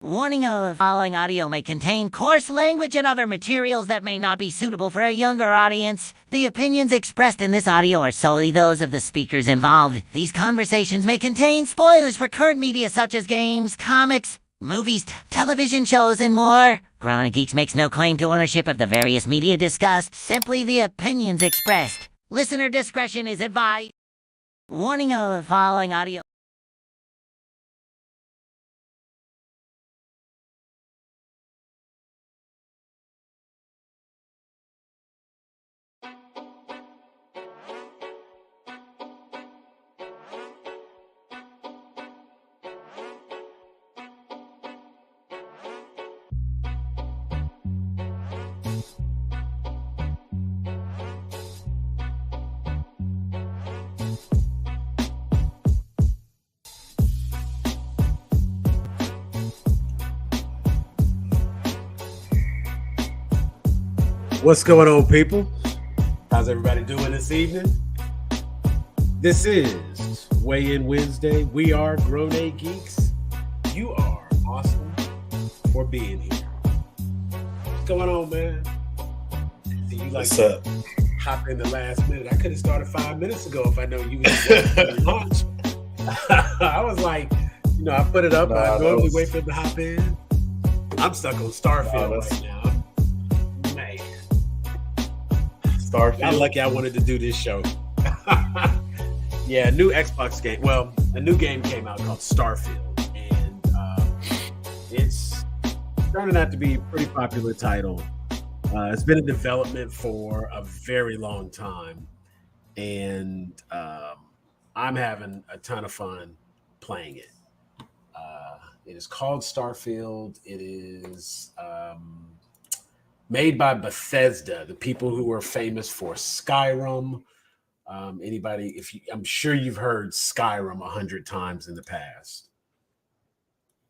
Warning: the following audio may contain coarse language and other materials that may not be suitable for a younger audience. The opinions expressed in this audio are solely those of the speakers involved. These conversations may contain spoilers for current media such as games, comics, movies, television shows, and more. Growing Geeks makes no claim to ownership of the various media discussed, simply the opinions expressed. Listener discretion is advised. Warning: the following audio. What's going on, people? How's everybody doing this evening? This is Weigh In Wednesday. We are Grown A Geeks. You are awesome for being here. What's going on, man? Do you What's up? Hop in the last minute? I could have started 5 minutes ago if I know you was launch. I was like, I put it up. I normally wait for him to hop in. I'm stuck on Starfield right now. Starfield. I'm lucky I wanted to do this show. Yeah, new Xbox game. Well, a new game came out called Starfield, and it's turning out to be a pretty popular title. It's been in development for a very long time, and I'm having a ton of fun playing it. It is called Starfield. It is made by Bethesda, the people who are famous for Skyrim. I'm sure you've heard Skyrim 100 times in the past.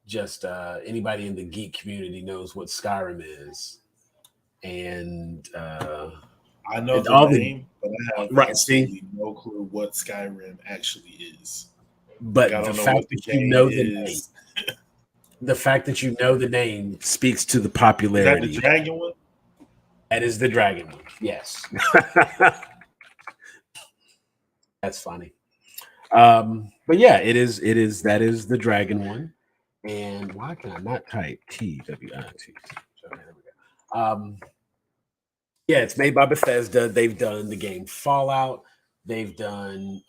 Just anybody in the geek community knows what Skyrim is. And I know the name, but I have absolutely no clue what Skyrim actually is. But the fact that you know the name, the fact that you know the name speaks to the popularity. Is that the dragon one? That is the dragon one. Yes. That's funny. But yeah, that is the dragon one. And why can I not type TWIT? Yeah, it's made by Bethesda. They've done the game Fallout. They've done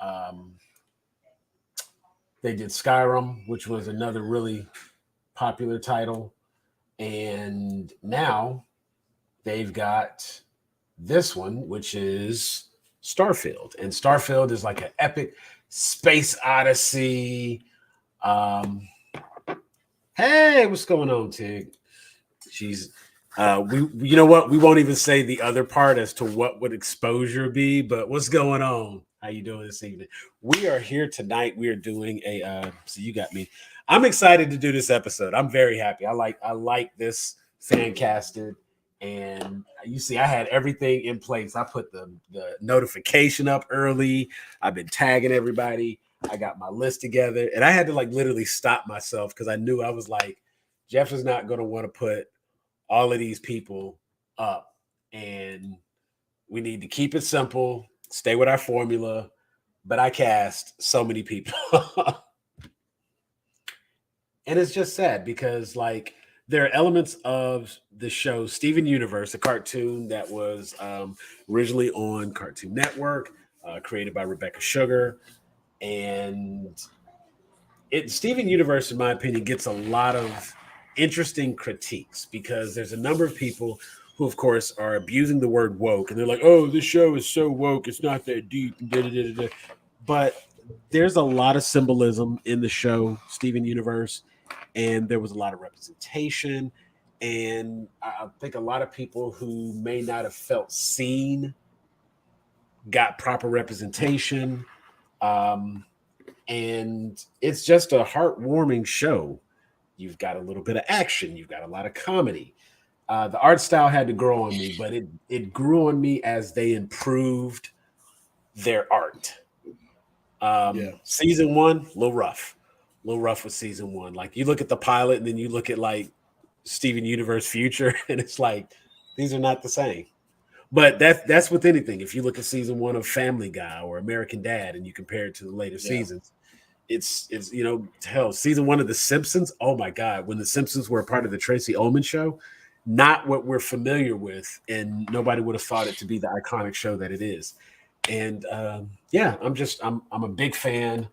they did Skyrim, which was another really popular title. And now they've got this one, which is Starfield. And Starfield is like an epic space odyssey. Hey, what's going on, Tig? She's you know what? We won't even say the other part as to what would exposure be, but what's going on? How you doing this evening? We are here tonight. We are doing a so you got me. I'm excited to do this episode. I'm very happy. I like this FanCastIt. And you see, I had everything in place. I put the notification up early. I've been tagging everybody. I got my list together. And I had to literally stop myself because I knew I was like, Jeff is not going to want to put all of these people up. And we need to keep it simple, stay with our formula. But I cast so many people. And it's just sad because there are elements of the show Steven Universe, a cartoon that was originally on Cartoon Network, created by Rebecca Sugar. And Steven Universe, in my opinion, gets a lot of interesting critiques because there's a number of people who, of course, are abusing the word woke. And they're like, oh, this show is so woke. It's not that deep. But there's a lot of symbolism in the show, Steven Universe. And there was a lot of representation. And I think a lot of people who may not have felt seen got proper representation. And it's just a heartwarming show. You've got a little bit of action. You've got a lot of comedy. The art style had to grow on me, but it grew on me as they improved their art. Season 1, a little rough. little rough with season 1. Like you look at the pilot and then you look at like Steven Universe Future, and it's like these are not the same. But that's with anything. If you look at season 1 of Family Guy or American Dad and you compare it to the later seasons, it's hell, season 1 of The Simpsons. Oh my God, when The Simpsons were a part of the Tracy Ullman show, not what we're familiar with, and nobody would have thought it to be the iconic show that it is. And I'm a big fan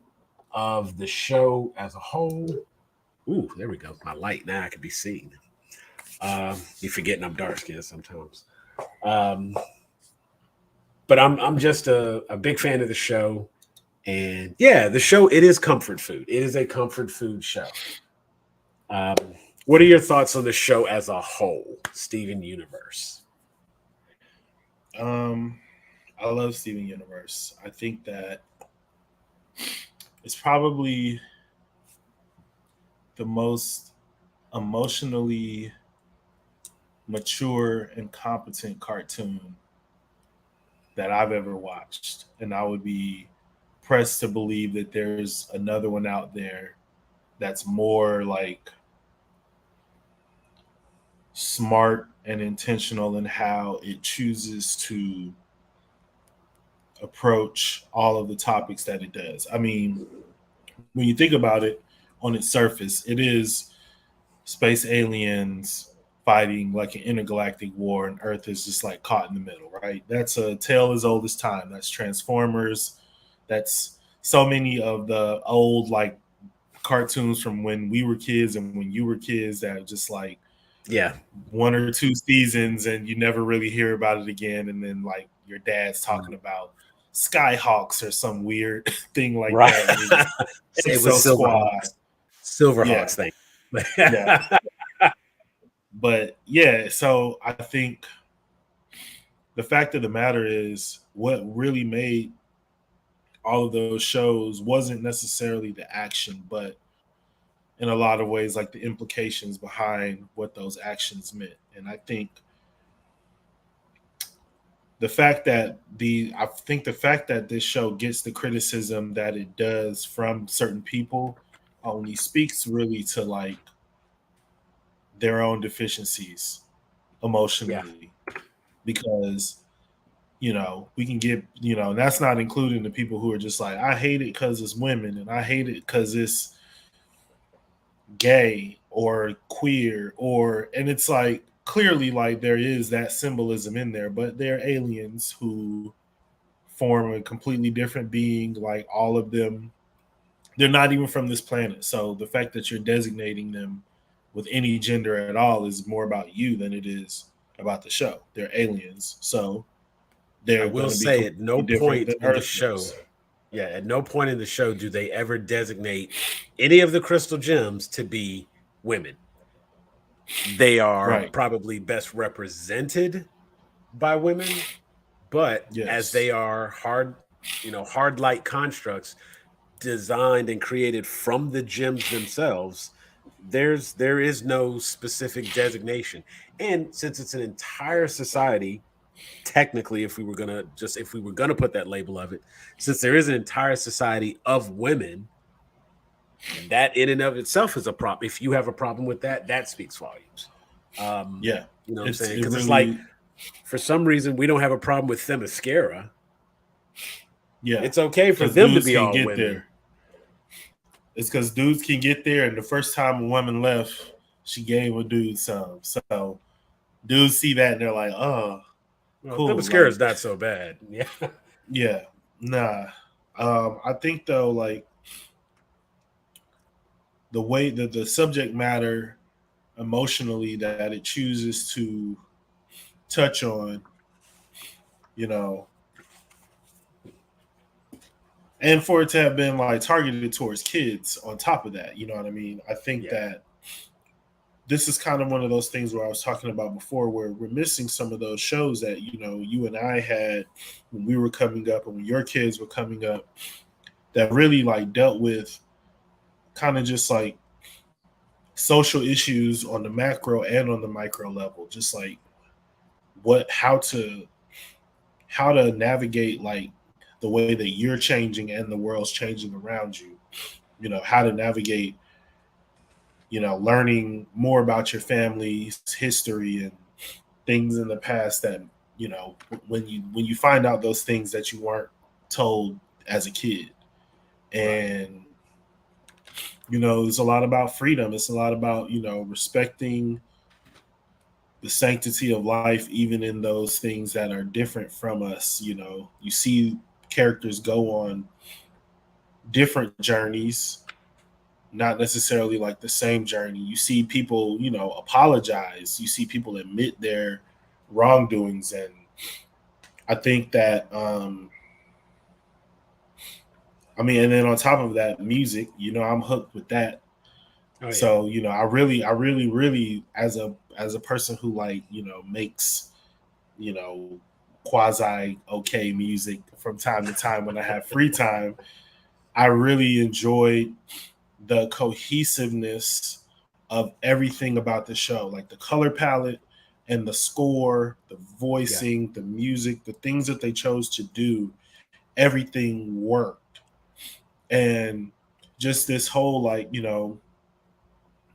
of the show as a whole. Ooh, there we go. My light now I can be seen. You're forgetting I'm dark skinned sometimes. But I'm just a big fan of the show. And yeah, the show, it is comfort food. It is a comfort food show. What are your thoughts on the show as a whole, Steven Universe? I love Steven Universe. I think that it's probably the most emotionally mature and competent cartoon that I've ever watched. And I would be pressed to believe that there's another one out there that's more like smart and intentional in how it chooses to approach all of the topics that it does. I mean, when you think about it on its surface, it is space aliens fighting like an intergalactic war, and Earth is just like caught in the middle, right? That's a tale as old as time. That's Transformers. That's so many of the old like cartoons from when we were kids and when you were kids that are just like, yeah, 1 or 2 seasons and you never really hear about it again. And then like your dad's talking about Skyhawks or some weird thing like that. It was Silverhawks thing. Yeah. But yeah, so I think the fact of the matter is what really made all of those shows wasn't necessarily the action, but in a lot of ways, like the implications behind what those actions meant. And I think the fact that this show gets the criticism that it does from certain people only speaks really to like their own deficiencies emotionally, because we can get, and that's not including the people who are just like, I hate it because it's women and I hate it because it's gay or queer, and it's like clearly like there is that symbolism in there, but they're aliens who form a completely different being. Like all of them, they're not even from this planet. So the fact that you're designating them with any gender at all is more about you than it is about the show. They're aliens, so I will say at no point in the show, at no point in the show do they ever designate any of the crystal gems to be women. They are probably best represented by women, but as they are hard light constructs designed and created from the gems themselves, there is no specific designation. And since it's an entire society, technically, if we were gonna put that label of it, since there is an entire society of women, that in and of itself is a problem. If you have a problem with that, that speaks volumes. You know what I'm saying? Because it's like, for some reason, we don't have a problem with Themyscira. Yeah, it's okay for them to be all women. There. It's because dudes can get there, and the first time a woman left, she gave a dude some. So dudes see that and they're like, "Oh, cool." Themyscira is not so bad. Yeah, yeah, nah. I think though, like the way that the subject matter emotionally that it chooses to touch on, and for it to have been like targeted towards kids on top of that, you know what I mean? I think that this is kind of one of those things where I was talking about before, where we're missing some of those shows that, you and I had when we were coming up and when your kids were coming up, that really like dealt with kind of just like social issues on the macro and on the micro level, just like how to navigate like the way that you're changing and the world's changing around you. how to navigate, learning more about your family's history and things in the past that, when you find out those things that you weren't told as a kid. And it's a lot about freedom. It's a lot about, respecting the sanctity of life, even in those things that are different from us. You see characters go on different journeys, not necessarily like the same journey. You see people, apologize. You see people admit their wrongdoings. And I think that, and then on top of that, music, I'm hooked with that. Oh, yeah. So, I really, as a person who makes, quasi okay music from time to time when I have free time, I really enjoyed the cohesiveness of everything about the show, like the color palette and the score, the voicing, the music, the things that they chose to do, everything worked. And just this whole,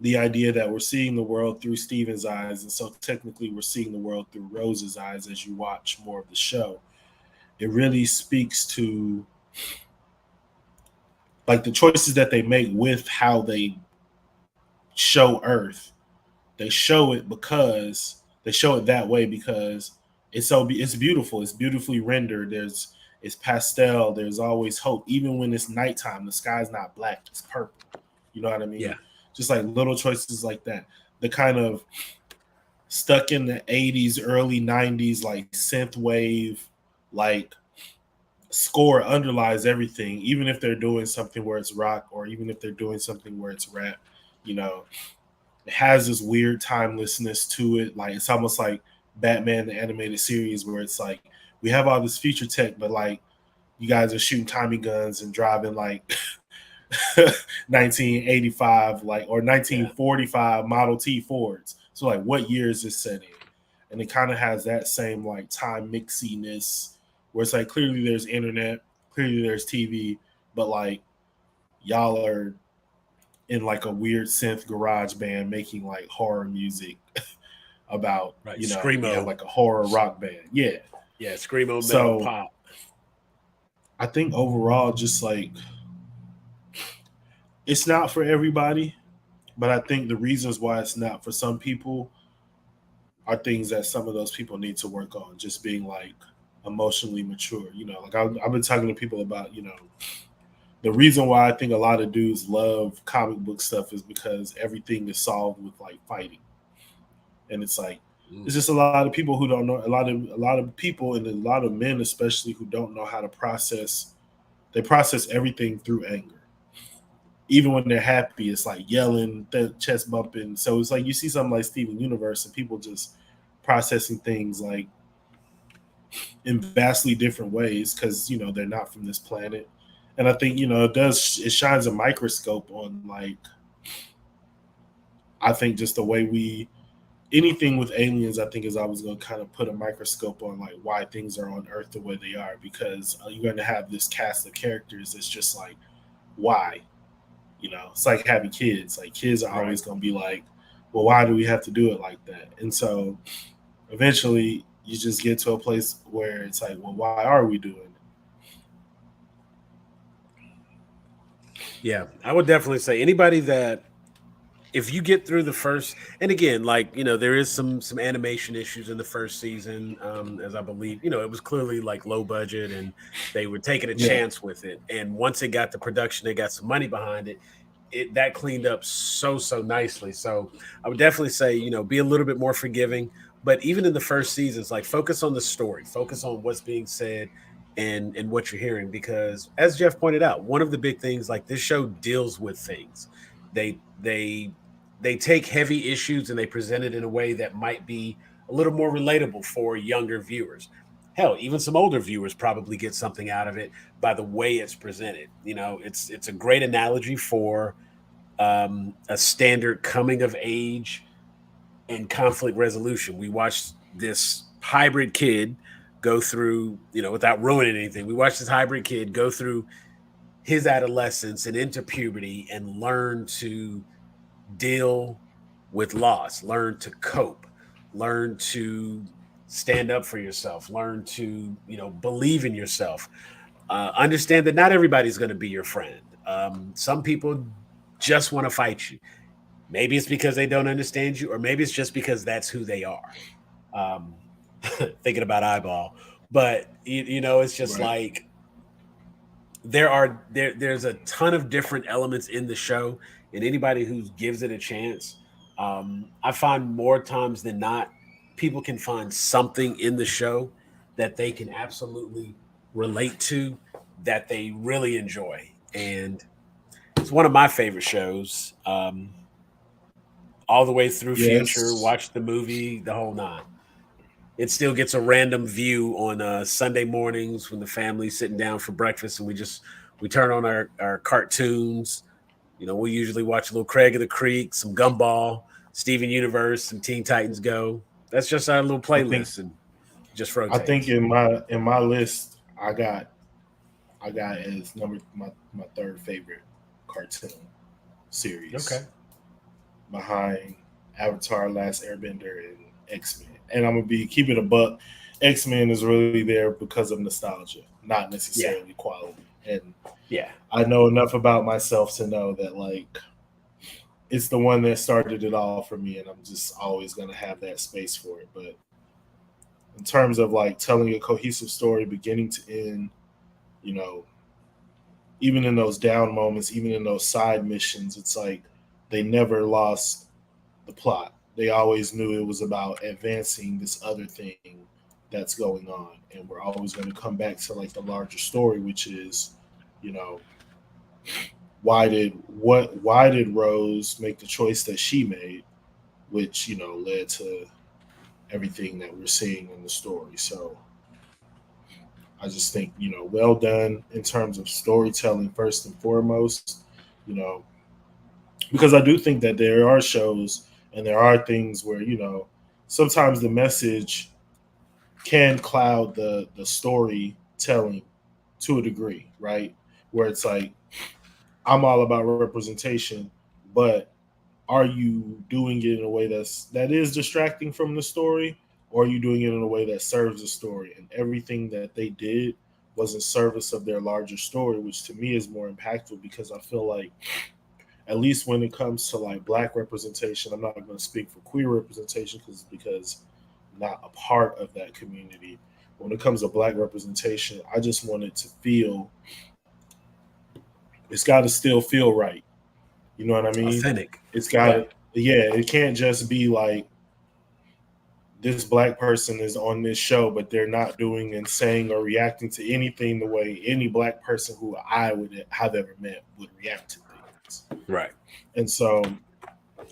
the idea that we're seeing the world through Steven's eyes, and so technically we're seeing the world through Rose's eyes as you watch more of the show. It really speaks to the choices that they make with how they show Earth. They show it that way because it's beautiful. It's beautifully rendered. It's pastel. There's always hope. Even when it's nighttime, the sky's not black, it's purple. You know what I mean? Yeah. Just like little choices like that. The kind of stuck in the 80s, early 90s, synth wave, score underlies everything, even if they're doing something where it's rock or even if they're doing something where it's rap. It has this weird timelessness to it. It's almost like Batman the animated series, where it's we have all this future tech, but you guys are shooting Tommy guns and driving 1985 or 1945 Model T Fords. So what year is this set in? And it kind of has that same time mixiness where it's clearly there's internet, clearly there's TV, but y'all are in a weird synth garage band making horror music about screamo, a horror rock band. Yeah, screamo metal pop. I think overall, just it's not for everybody, but I think the reasons why it's not for some people are things that some of those people need to work on. Just being emotionally mature. I've been talking to people about the reason why I think a lot of dudes love comic book stuff is because everything is solved with fighting, and it's it's just a lot of people who don't know, a lot of people and a lot of men especially who don't know how to process. They process everything through anger. Even when they're happy, it's yelling, chest bumping. So it's you see something like Steven Universe and people just processing things in vastly different ways because they're not from this planet. And I think it shines a microscope on I think just the way anything with aliens, I think is always going to kind of put a microscope on why things are on Earth the way they are, because you're going to have this cast of characters that's just why. It's like having kids. Kids are always going to be well, why do we have to do it like that? And so eventually you just get to a place where it's well, why are we doing it? Yeah, I would definitely say anybody that, if you get through the first, and again, there is some animation issues in the first season, as I believe, it was clearly low budget and they were taking a chance with it. And once it got to production, they got some money behind it. That cleaned up so nicely. So I would definitely say, be a little bit more forgiving. But even in the first seasons, focus on the story, focus on what's being said and what you're hearing. Because as Jeff pointed out, one of the big things, this show deals with things. They take heavy issues and they present it in a way that might be a little more relatable for younger viewers. Hell, even some older viewers probably get something out of it by the way it's presented. It's a great analogy for a standard coming of age and conflict resolution. We watched this hybrid kid go through, without ruining anything, we watched this hybrid kid go through his adolescence and into puberty and learn to deal with loss, learn to cope, learn to stand up for yourself, learn to, believe in yourself. Understand that not everybody's going to be your friend. Some people just want to fight you. Maybe it's because they don't understand you, or maybe it's just because that's who they are. Um, Thinking about Eyeball, but it's just Right. like there's a ton of different elements in the show, and anybody who gives it a chance, I find more times than not, people can find something in the show that they can absolutely relate to, that they really enjoy, and it's one of my favorite shows. All the way through Future, Yes. watch the movie, the whole nine. It still gets a random view on Sunday mornings when the family's sitting down for breakfast, and we turn on our cartoons. We usually watch a little Craig of the Creek, some Gumball, Steven Universe, some Teen Titans Go. That's just our little I think playlist, and just I think rotates. in my list I got as my third favorite cartoon series Okay. behind Avatar, Last Airbender, and X-Men. And I'm gonna be keeping a buck. X-Men is really there because of nostalgia, not Yeah. necessarily quality. And Yeah. I know enough about myself to know that like it's the one that started it all for me, and I'm just always gonna have that space for it. But in terms of like telling a cohesive story beginning to end, you know, even in those down moments, even in those side missions, it's like they never lost the plot. They always knew it was about advancing this other thing that's going on. And we're always going to come back to like the larger story, which is, you know, why did Rose make the choice that she made, which, led to everything that we're seeing in the story. So I just think, well done in terms of storytelling first and foremost, you know, because I do think that there are shows and there are things where, sometimes the message can cloud the storytelling to a degree, right? Where it's like, I'm all about representation, but are you doing it in a way that is distracting from the story, or are you doing it in a way that serves the story? And everything that they did was in service of their larger story, which to me is more impactful because I feel like at least when it comes to like black representation, I'm not going to speak for queer representation because I'm not a part of that community. When it comes to black representation, I just want it to feel, it's got to still feel right. You know what I mean? Authentic. It's got Yeah. to, yeah, it can't just be like this black person is on this show, but they're not doing and saying or reacting to anything the way any black person who I would have ever met would react to things. Right. And so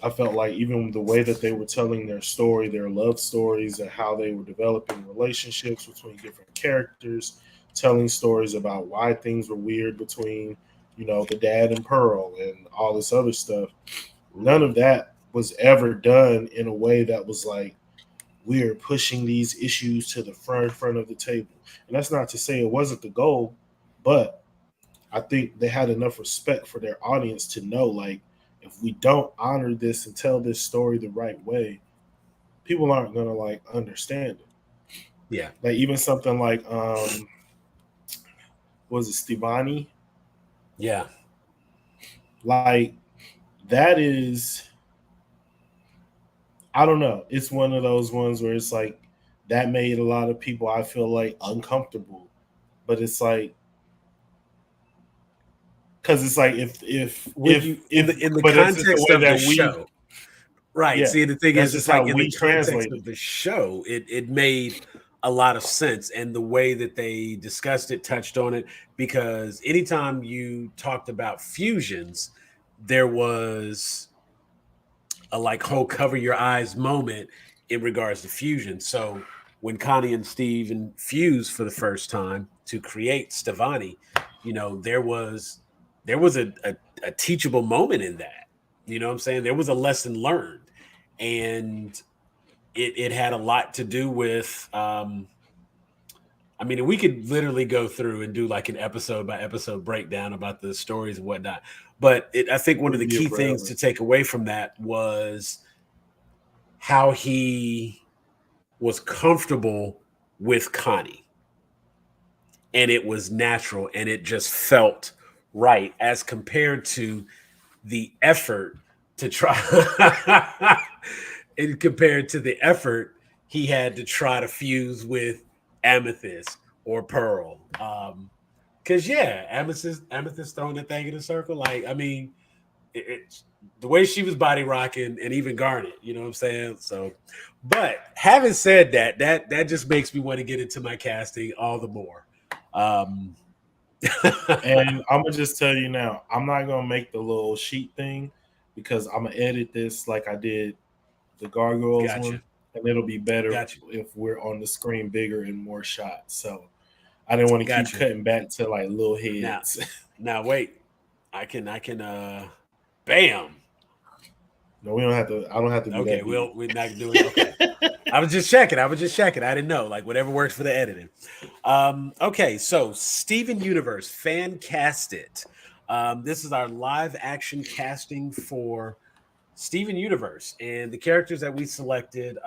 I felt like even the way that they were telling their story, their love stories, and how they were developing relationships between different characters, telling stories about why things were weird between, the dad and Pearl and all this other stuff. None of that was ever done in a way that was like, we're pushing these issues to the front of the table. And that's not to say it wasn't the goal, but I think they had enough respect for their audience to know, like, if we don't honor this and tell this story the right way, people aren't gonna like understand it. Yeah. Like even something like was it Stevani? Yeah. Like that is, I don't know. It's one of those ones where it's like that made a lot of people, I feel like, uncomfortable. But it's like, because it's like When you in the but it's just the context way of the that we, show. Right. yeah, See, the thing that's is, just it's how like in the we context translate of it. the show, it made a lot of sense, and the way that they discussed it, touched on it, because anytime you talked about fusions, there was a like whole cover your eyes moment in regards to fusion. So when Connie and Steven fused for the first time to create Stevani, there was a teachable moment in that. You know what I'm saying? There was a lesson learned, and it had a lot to do with I mean, we could literally go through and do like an episode by episode breakdown about the stories and whatnot. But I think one of the key things to take away from that was how he was comfortable with Connie. And it was natural and it just felt right as compared to the effort to try and compared to the effort he had to try to fuse with Amethyst or Pearl. Because Amethyst throwing that thing in a circle. Like, I mean, it's the way she was body rocking, and even Garnet, you know what I'm saying? So, but having said that, that just makes me want to get into my casting all the more. And I'm gonna just tell you now, I'm not gonna make the little sheet thing because I'm gonna edit this like I did the Gargoyles one, and it'll be better if we're on the screen bigger and more shots. So I didn't want to keep cutting back to like little heads. Now wait, I can bam. No, we don't have to. I don't have to. Okay, we're not doing it. Okay. I was just checking. I didn't know. Like whatever works for the editing. Okay, so Steven Universe, FanCastIt. This is our live action casting for Steven Universe, and the characters that we selected.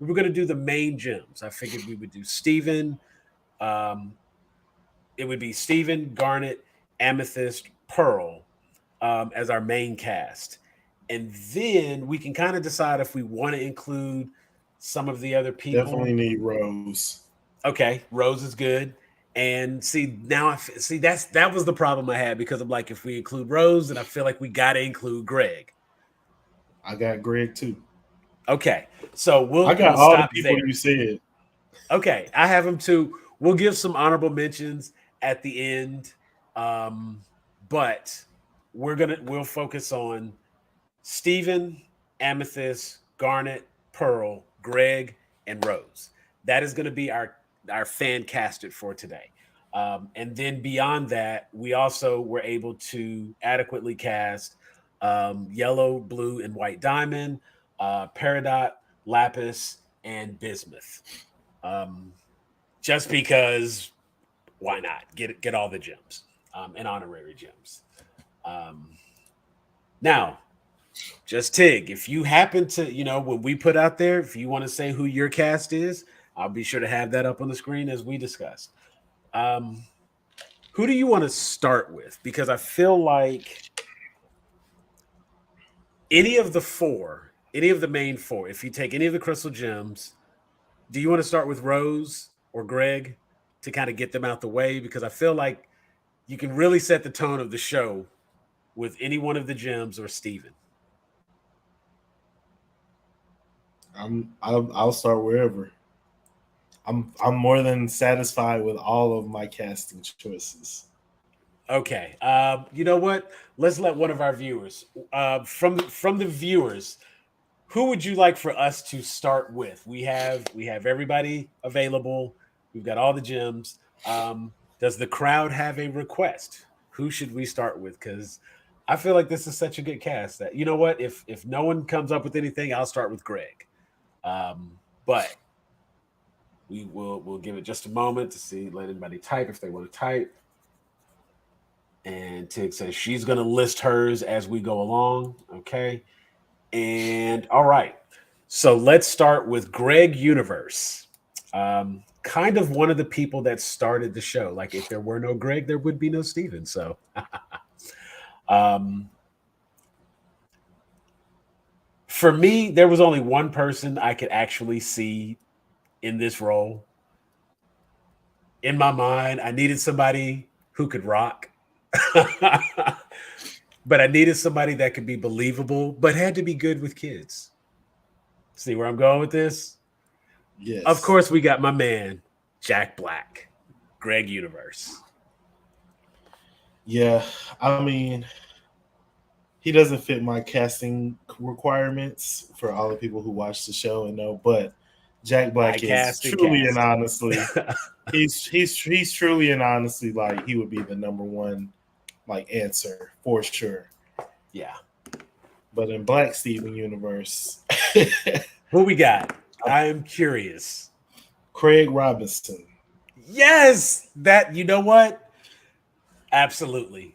We were going to do the main gems. I figured we would do Steven. It would be Steven, Garnet, Amethyst, Pearl as our main cast. And then we can kind of decide if we want to include some of the other people. Definitely need Rose. Okay, Rose is good. And that was the problem I had, because I'm like, if we include Rose, then I feel like we got to include Greg. I got Greg too. Okay, so I got all the people you said. Okay, I have them too. We'll give some honorable mentions at the end, but we'll focus on Steven, Amethyst, Garnet, Pearl, Greg, and Rose. That is going to be our FanCastIt for today. And then beyond that, we also were able to adequately cast Yellow, Blue, and White Diamond, Peridot, Lapis, and Bismuth. Just because, why not? Get all the gems and honorary gems. Now, just Tig, if you happen to, when we put out there, if you want to say who your cast is, I'll be sure to have that up on the screen as we discussed. Who do you want to start with? Because I feel like any of the main four, if you take any of the crystal gems, do you want to start with Rose or Greg to kind of get them out the way? Because I feel like you can really set the tone of the show with any one of the gems or Steven. I'll start wherever. I'm more than satisfied with all of my casting choices. Okay. You know what? Let's let one of our viewers, from the viewers, who would you like for us to start with? We have everybody available. We've got all the gems. Does the crowd have a request? Who should we start with? Because I feel like this is such a good cast that, you know what? If no one comes up with anything, I'll start with Greg. But we'll give it just a moment to let anybody type if they want to type. And Tig says she's going to list hers as we go along. Okay. And all right. So let's start with Greg Universe. Kind of one of the people that started the show. Like, if there were no Greg, there would be no Steven. So for me, there was only one person I could actually see in this role. In my mind, I needed somebody who could rock. But I needed somebody that could be believable, but had to be good with kids. See where I'm going with this? Yes. Of course, we got my man, Jack Black, Greg Universe. Yeah, I mean, he doesn't fit my casting requirements for all the people who watch the show and know, but Jack Black is truly and honestly, he's truly and honestly, like, he would be the number one, like, answer for sure. Yeah. But in Black Steven Universe, who we got? I am curious. Craig Robinson. Yes, that you know what? Absolutely,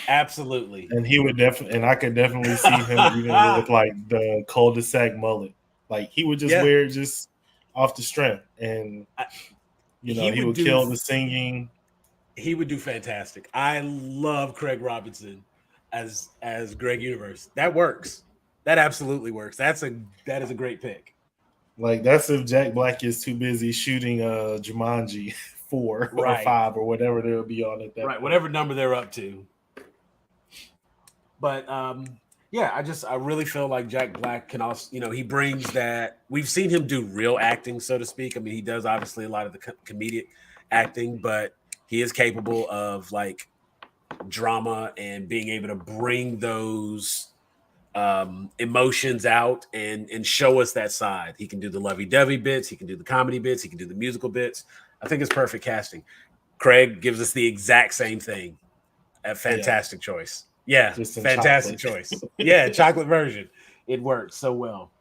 absolutely. And he would definitely, and I could definitely see him even with like the cul-de-sac mullet. Like he would just Yeah, wear it just off the strength, and I- he he would would do. kill the singing. He would do fantastic. I love Craig Robinson as Greg Universe. That works. That absolutely works. That is a great pick. Like that's if Jack Black is too busy shooting Jumanji 4 or Right, 5 or whatever they'll be on at that right. point. Whatever number they're up to. But yeah, I really feel like Jack Black can also, he brings that. We've seen him do real acting, so to speak. I mean, he does obviously a lot of the comedic acting, but he is capable of like drama and being able to bring those emotions out and show us that side. He can do the lovey-dovey bits, he can do the comedy bits, he can do the musical bits. I think it's perfect casting. Craig gives us the exact same thing. A Yeah, fantastic choice. Yeah, just in fantastic chocolate. choice. Yeah, chocolate version. It works so well.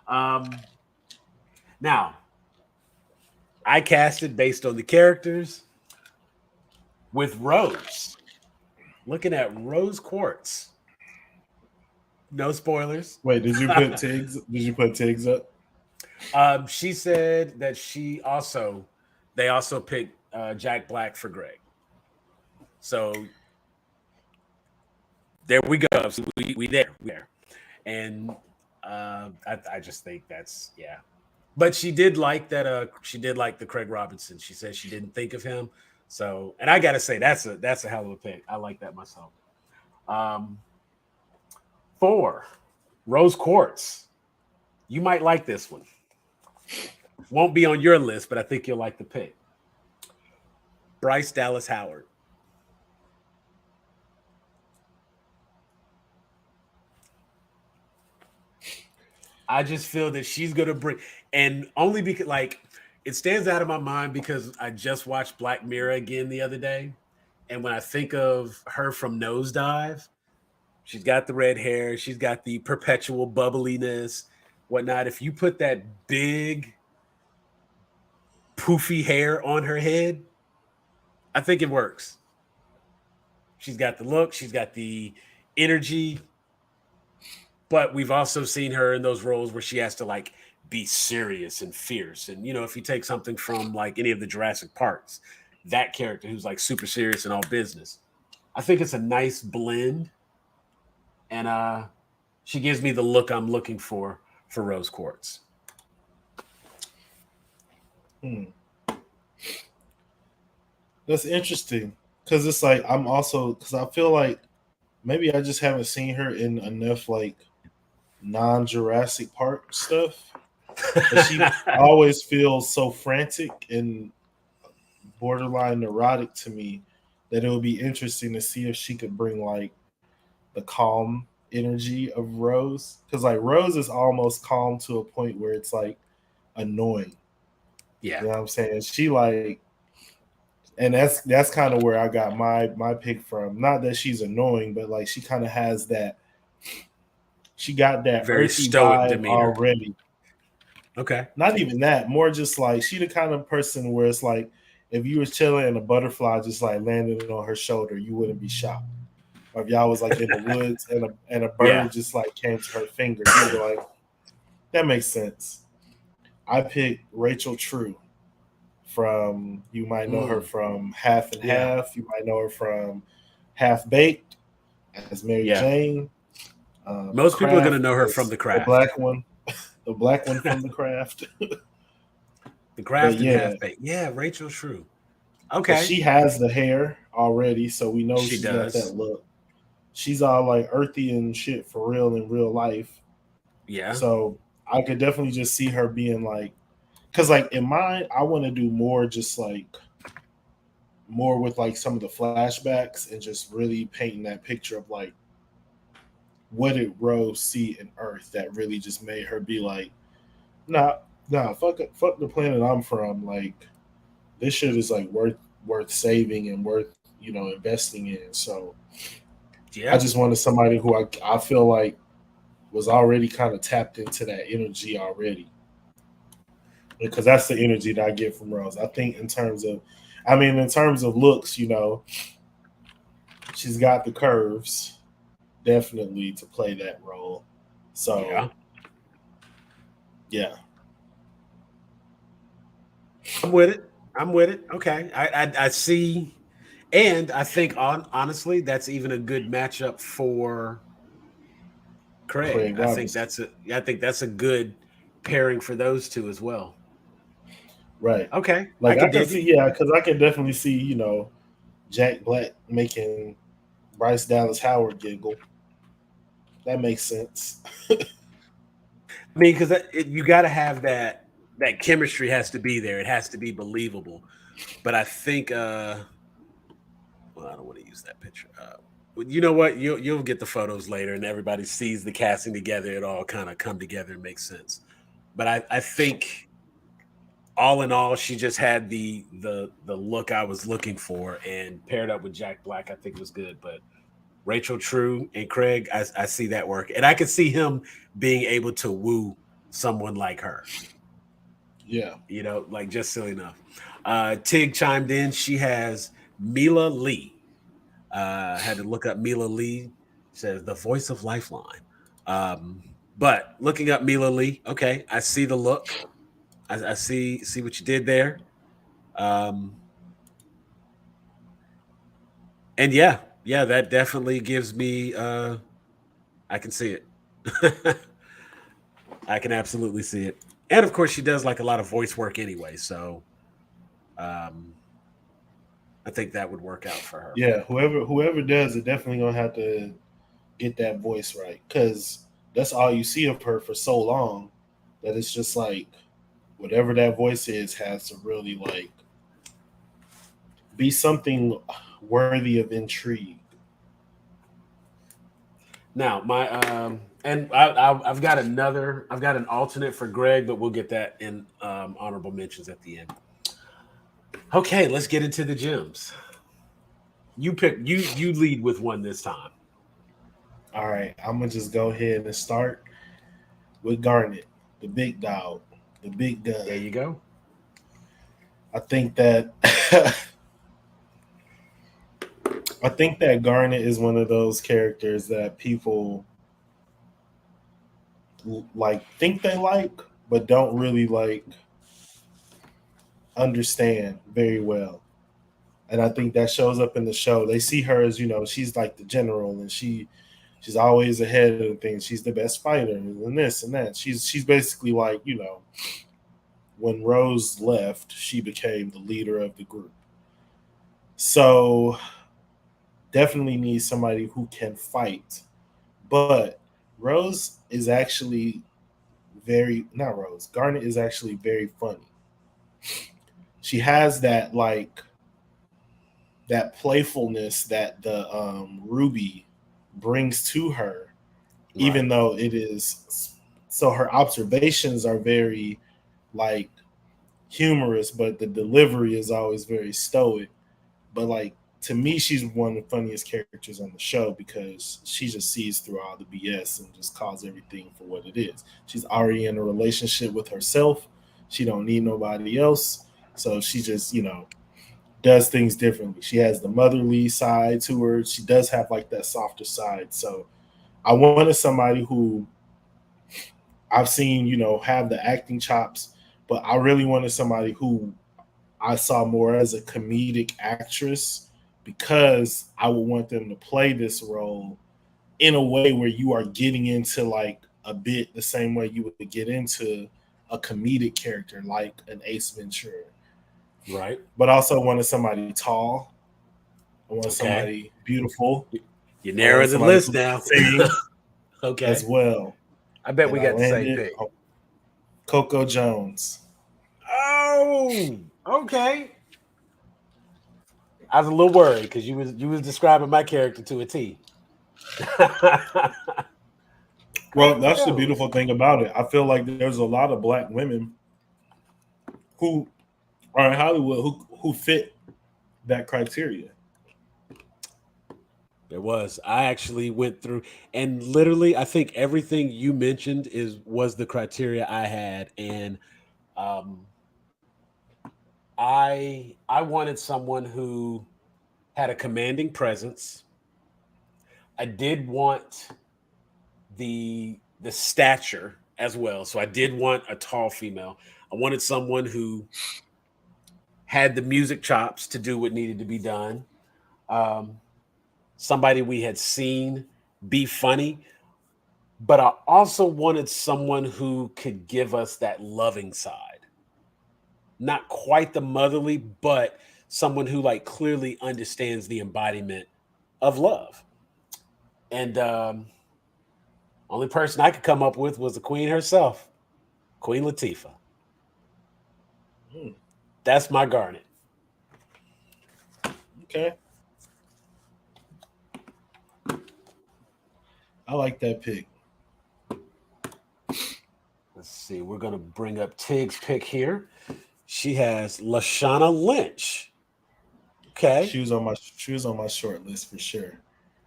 Um, Now, I cast it based on the characters with Rose. Looking at Rose Quartz. No spoilers. Wait, did you put Tiggs? Did you put Tiggs up? She said that they also picked Jack Black for Greg. So there we go. So we there. And I just think that's yeah. But she did like that. She did like the Craig Robinson. She said she didn't think of him. So, and I gotta say that's a hell of a pick. I like that myself. Um, 4, Rose Quartz. You might like this one. Won't be on your list, but I think you'll like the pick. Bryce Dallas Howard. I just feel that she's gonna bring, and only because like it stands out of my mind because I just watched Black Mirror again the other day, and when I think of her from Nosedive, she's got the red hair, she's got the perpetual bubbliness, whatnot. If you put that big poofy hair on her head, I think it works. She's got the look, she's got the energy, but we've also seen her in those roles where she has to like be serious and fierce. And if you take something from like any of the Jurassic Parks, that character who's like super serious and all business, I think it's a nice blend. And she gives me the look I'm looking for Rose Quartz. That's interesting because it's like I'm also because I feel like maybe I just haven't seen her in enough like non-Jurassic Park stuff. But she always feels so frantic and borderline neurotic to me that it would be interesting to see if she could bring like the calm energy of Rose. Because like Rose is almost calm to a point where it's like annoying. Yeah. You know what I'm saying? She like and that's kind of where I got my pick from. Not that she's annoying, but like she kind of has that she got that Very earthy stoic vibe demeanor. already. Okay. Not even that, more just like she the kind of person where it's like if you was chilling and a butterfly just like landed on her shoulder, you wouldn't be shocked. Or if y'all was like in the woods and a bird Yeah. just like came to her finger, you'd be like, that makes sense. I picked Rachel True from you might know her from Half and Yeah. Half. You might know her from Half Baked as Mary Yeah. Jane. Most people are going to Craft know her is from The Craft. The black one from The Craft. The Craft But and Half Baked. Yeah, Rachel True. Okay. But she has the hair already, so we know she's got that look. She's all like earthy and shit for real in real life. Yeah. So I could definitely just see her being like, because like in mine, I want to do more just like more with like some of the flashbacks and just really painting that picture of like what did Rose see in Earth that really just made her be like, nah, fuck the planet I'm from. Like this shit is like worth saving and worth investing in. So yeah. I just wanted somebody who I feel like was already kind of tapped into that energy already. because that's the energy that I get from Rose. I think in terms of looks, she's got the curves definitely to play that role. Yeah, So yeah, I'm with it. I'm with it. Okay, I see, and I think honestly, that's even a good matchup for Craig. Craig Robinson. I think that's a good pairing for those two as well. Right. Okay, I Like I could can dig it. see, yeah, because I can definitely see, Jack Black making Bryce Dallas Howard giggle. That makes sense. I mean, because you got to have that chemistry has to be there. It has to be believable. But I think, well, I don't want to use that picture. Well, you know what? You'll get the photos later, and everybody sees the casting together. It all kind of come together and makes sense. But I think all in all, she just had the look I was looking for, and paired up with Jack Black, I think was good. But Rachel True and Craig, I see that work, and I could see him being able to woo someone like her. Yeah. Like just silly enough. Tig chimed in. She has Mila Lee. Had to look up Mila Lee. Says the voice of Lifeline. Um, but looking up Mila Lee, okay, I see the look. I see what you did there. Um, and yeah, that definitely gives me. I can see it. I can absolutely see it. And of course, she does like a lot of voice work anyway, so um, I think that would work out for her. Yeah. Whoever does it definitely gonna have to get that voice right. Cause that's all you see of her for so long that it's just like whatever that voice is has to really like be something worthy of intrigue. Now, my and I've got I've got an alternate for Greg, but we'll get that in honorable mentions at the end. Okay, let's get into the gems. You lead with one this time. All right, I'm gonna just go ahead and start with Garnet, the big dog, the big gun. There you go. I think that I think that Garnet is one of those characters that people like think they like, but don't really like understand very well. And I think that shows up in the show. They see her as she's like the general, and she's always ahead of things. She's the best fighter, and this and that. She's basically like when Rose left, she became the leader of the group. So definitely needs somebody who can fight. But Rose is actually very not Rose. Garnet is actually very funny. She has that playfulness that the Ruby brings to her, even Right. though it is so her observations are very like humorous, but the delivery is always very stoic. But like to me, she's one of the funniest characters on the show because she just sees through all the BS and just calls everything for what it is. She's already in a relationship with herself. She don't need nobody else. So she just, does things differently. She has the motherly side to her. She does have like that softer side. So I wanted somebody who I've seen, have the acting chops, but I really wanted somebody who I saw more as a comedic actress because I would want them to play this role in a way where you are getting into like a bit the same way you would get into a comedic character like an Ace Ventura. Right. But also wanted somebody tall. I wanted Okay. somebody beautiful. You I wanted narrow the somebody list who could now. sing Okay. as well. I bet And we I got the same landed pick. on Coco Jones. Oh, okay. I was a little worried because you was describing my character to a T. Well, that's the Jones. beautiful thing about it. I feel like there's a lot of black women who are in Hollywood who fit that criteria. There was. I actually went through and literally I think everything you mentioned was the criteria I had. And Um, I wanted someone who had a commanding presence. I did want the stature as well. So I did want a tall female. I wanted someone who had the music chops to do what needed to be done. Um, Somebody we had seen be funny, but I also wanted someone who could give us that loving side. Not quite the motherly, but someone who like clearly understands the embodiment of love. And only person I could come up with was the queen herself, Queen Latifah. Hmm. That's my garnet. Okay. I like that pick. Let's see. We're gonna bring up Tig's pick here. She has Lashana Lynch. Okay. She was on my short list for sure.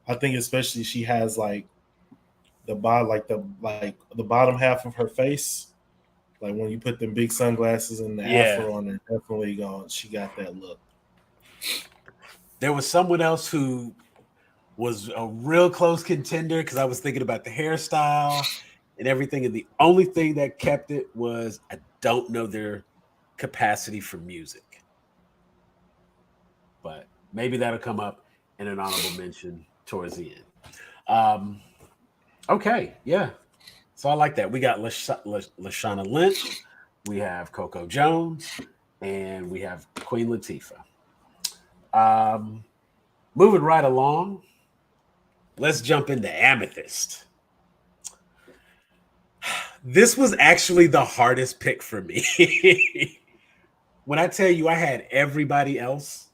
I think especially she has like the bottom half of her face. Like when you put them big sunglasses and the Yeah. afro on her, definitely gone. She got that look. There was someone else who was a real close contender because I was thinking about the hairstyle and everything. And the only thing that kept it was I don't know their capacity for music. But maybe that'll come up in an honorable mention towards the end. Okay, yeah. So I like that. We got Lashana Lynch, we have Coco Jones, and we have Queen Latifah. Moving right along, let's jump into Amethyst. This was actually the hardest pick for me. When I tell you I had everybody else,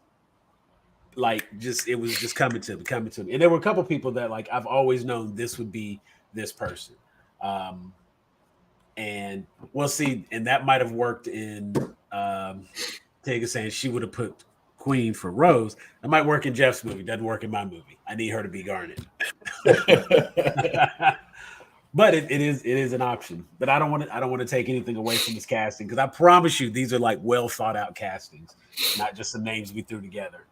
like it was just coming to me. And there were a couple people that like I've always known this would be this person. And we'll see, and that might have worked in Tega saying she would have put Queen for Rose. That might work in Jeff's movie. Doesn't work in my movie. I need her to be Garnet. But it is an option. But I don't want to take anything away from this casting because I promise you these are like well thought out castings, not just some names we threw together.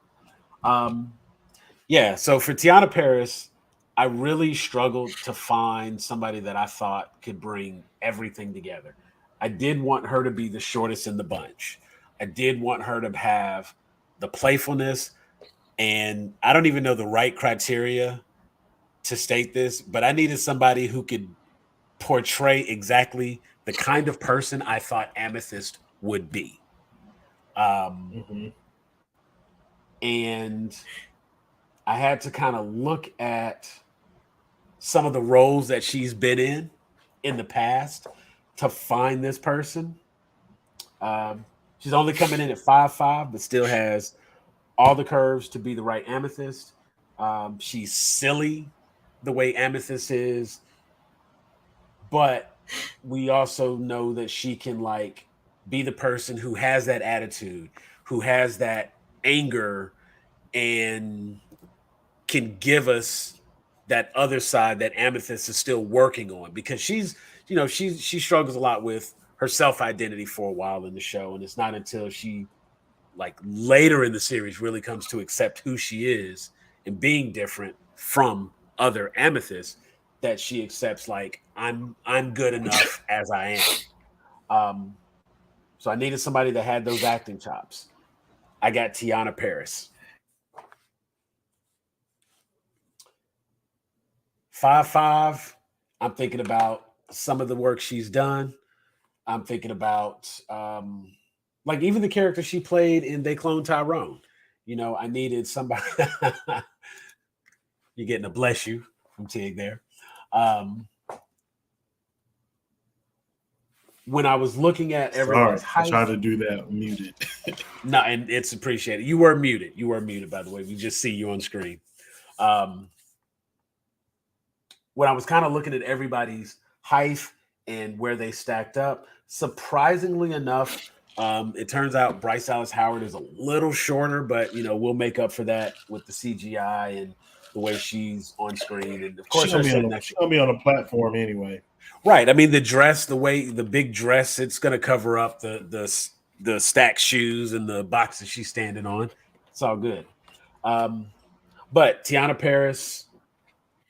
Yeah. So for Tiana Paris, I really struggled to find somebody that I thought could bring everything together. I did want her to be the shortest in the bunch. I did want her to have the playfulness, and I don't even know the right criteria to state this, but I needed somebody who could portray exactly the kind of person I thought Amethyst would be. And I had to kind of look at some of the roles that she's been in the past to find this person. She's only coming in at 5'5", but still has all the curves to be the right Amethyst. She's silly the way Amethyst is, but we also know that she can like be the person who has that attitude, who has that anger, and can give us that other side that Amethyst is still working on, because she's, you know, she struggles a lot with her self-identity for a while in the show, and it's not until she like later in the series really comes to accept who she is and being different from other Amethysts that she accepts like I'm good enough as I am. So I needed somebody that had those acting chops. I got Tiana Paris. 5'5". I'm thinking about some of the work she's done. I'm thinking about like even the character she played in They Clone Tyrone. You know, I needed somebody. You're getting a bless you from Tig there. When I was looking at everyone's height, I tried to do that muted. No, and it's appreciated. You were muted. You were muted, by the way. We just see you on screen. When I was kind of looking at everybody's height and where they stacked up, surprisingly enough, it turns out Bryce Dallas Howard is a little shorter, but you know, we'll make up for that with the CGI and the way she's on screen. And of course, she's gonna be on a platform anyway. Right. I mean, the dress, the big dress, it's going to cover up the stacked shoes and the boxes she's standing on. It's all good. Um, but Tiana Paris,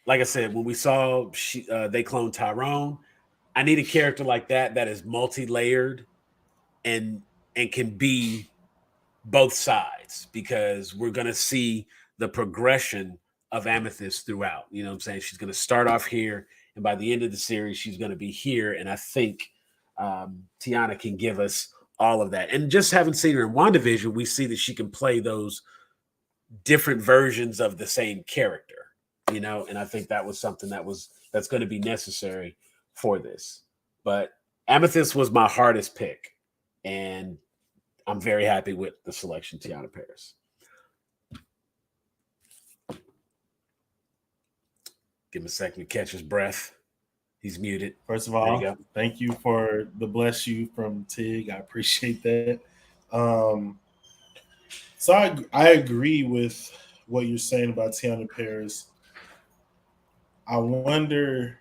like I said, when we saw they cloned Tyrone, I need a character like that is multi-layered and can be both sides, because we're going to see the progression of Amethyst throughout. You know what I'm saying? She's going to start off here, and by the end of the series, she's going to be here. And I think Tiana can give us all of that. And just having seen her in WandaVision, we see that she can play those different versions of the same character, you know, and I think that was something that's going to be necessary for this. But Amethyst was my hardest pick, and I'm very happy with the selection, Tiana Paris. Give him a second to catch his breath. He's muted. First of all, thank you for the bless you from Tig. I appreciate that. So I agree with what you're saying about Tiana Paris. I wonder,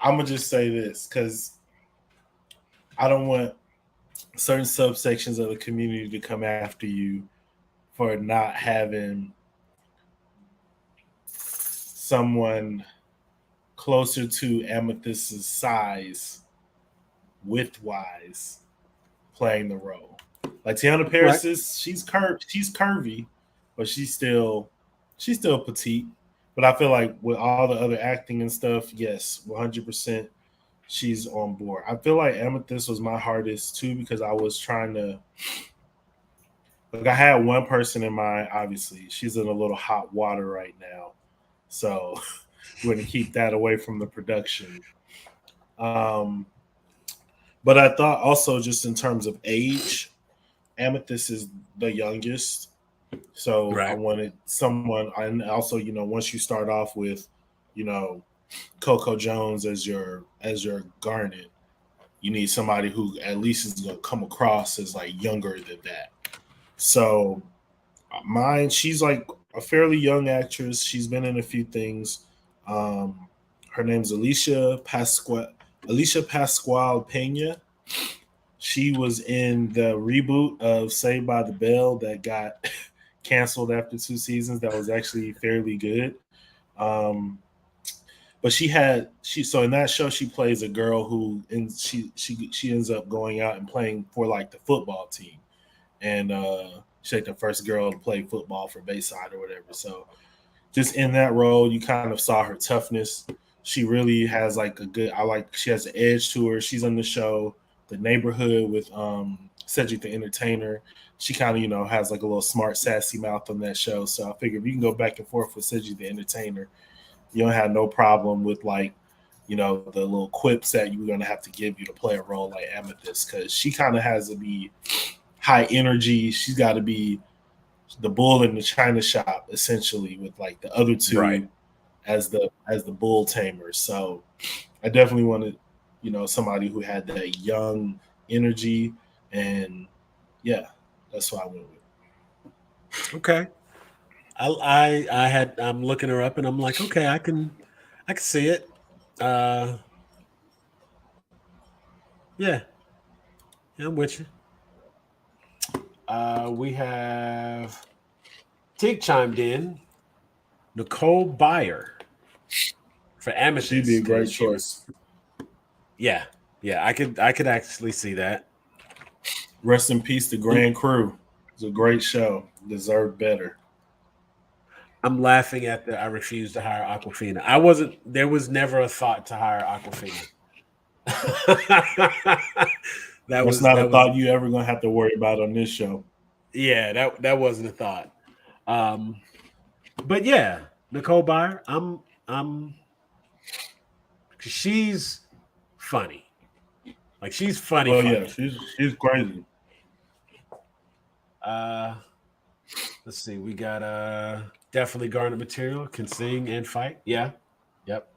I'm going to just say this because I don't want certain subsections of the community to come after you for not having someone closer to Amethyst's size, width-wise, playing the role. Like Tiana Paris is, she's curvy, but she's still petite. But I feel like with all the other acting and stuff, yes, 100%, she's on board. I feel like Amethyst was my hardest too, because I was trying to, like, I had one person in mind. Obviously, she's in a little hot water right now, so we're going to keep that away from the production. But I thought also, just in terms of age, Amethyst is the youngest. So I wanted someone, and also, you know, once you start off with, you know, Coco Jones as your Garnet, you need somebody who at least is going to come across as like younger than that. So mine, she's like a fairly young actress. She's been in a few things. Her name's Alicia Pasquale Pena. She was in the reboot of Saved by the Bell that got canceled after 2 seasons. That was actually fairly good. But so in that show, she plays a girl who, and she ends up going out and playing for like the football team. And she's like the first girl to play football for Bayside or whatever. So just in that role, you kind of saw her toughness. She really has like she has an edge to her. She's on the show The Neighborhood with Cedric the Entertainer. She kind of, you know, has like a little smart, sassy mouth on that show. So I figured if you can go back and forth with Cedric the Entertainer, you don't have no problem with, like, you know, the little quips that you're going to have to give you to play a role like Amethyst, because she kind of has to be high energy. She's got to be the bull in the china shop, essentially, with like the other two as the bull tamers. So I definitely wanted, you know, somebody who had that young energy, and yeah, that's what I went with. Okay. I'm looking her up and I'm like, okay, I can see it. Yeah, I'm with you. We have Tig chimed in. Nicole Byer for Amethyst. She'd be a great choice. Yeah, I could actually see that. Rest in peace to Grand Crew. It's a great show. Deserved better. I'm laughing at I refused to hire Awkwafina. There was never a thought to hire Awkwafina. That's not a thought you ever gonna have to worry about on this show. Yeah, that wasn't a thought. But yeah, Nicole Byer, she's funny. Like, she's funny. Oh funny. Yeah, she's crazy. Let's see. We got definitely Garnet material, can sing and fight. Yeah. Yep.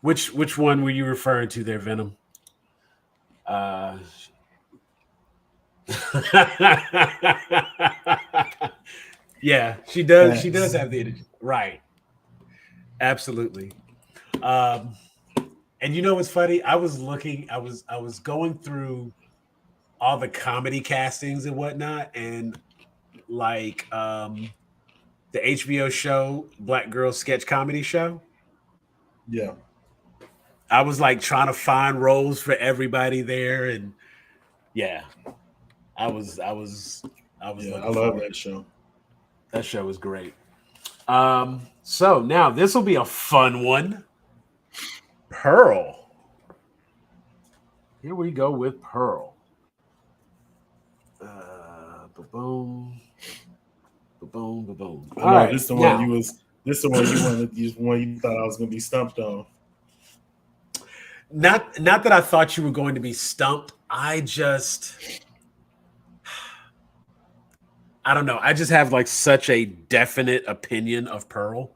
Which one were you referring to there, Venom? Yeah, she does. She does have the energy. Right. Absolutely. Um, and you know what's funny? I was going through all the comedy castings and whatnot, and like the HBO show Black Girl Sketch Comedy Show. Yeah. I was like trying to find roles for everybody there, and yeah, I was Yeah, I looking love forward. that show. That show was great. So now this will be a fun one. Pearl. Here we go with Pearl. Boom, boom, boom. I All know right, this the one now this the one you wanted, one you thought I was gonna be stumped on. not that I thought you were going to be stumped. I don't know. I just have like such a definite opinion of Pearl,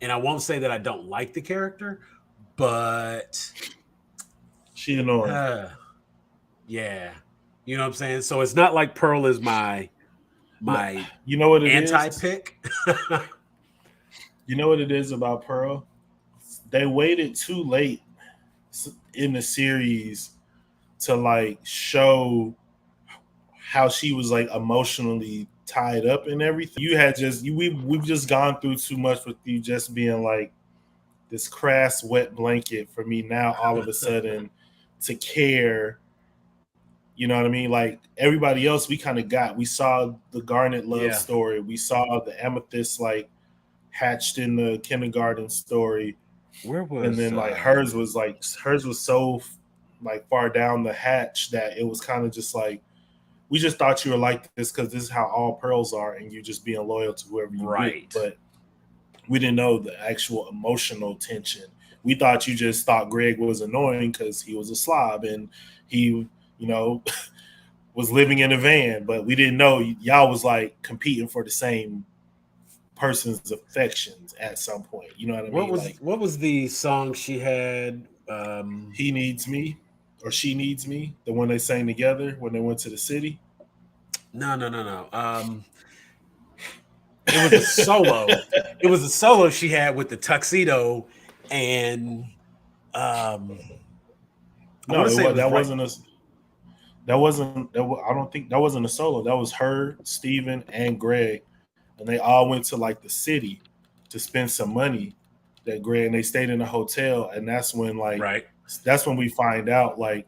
and I won't say that I don't like the character, but She annoying. yeah, you know what I'm saying. So it's not like Pearl is my You know what it anti is? pick. You know what it is about Pearl? They waited too late in the series to like show how she was like emotionally tied up and everything. You had we've just gone through too much with you just being like this crass wet blanket for me now all of a sudden to care. You know what I mean? Like everybody else we saw the Garnet love Yeah. story. We saw the Amethyst like hatched in the kindergarten story. Where was And then like hers was so like far down the hatch that it was kind of just like we just thought you were like this because this is how all pearls are, and you just being loyal to whoever you right? get. But we didn't know the actual emotional tension. We thought you just thought Greg was annoying because he was a slob and he, you know, was living in a van. But we didn't know y'all was like competing for the same person's affections at some point. You know what I mean? What was the song she had? He needs me or she needs me. The one they sang together when they went to the city. No. It was a solo. It was a solo she had with the tuxedo, and I want to say it was right. I don't think that wasn't a solo. That was her, Steven, and Greg, and they all went to like the city to spend some money. That Greg and they stayed in a hotel, and that's when Right. that's when we find out like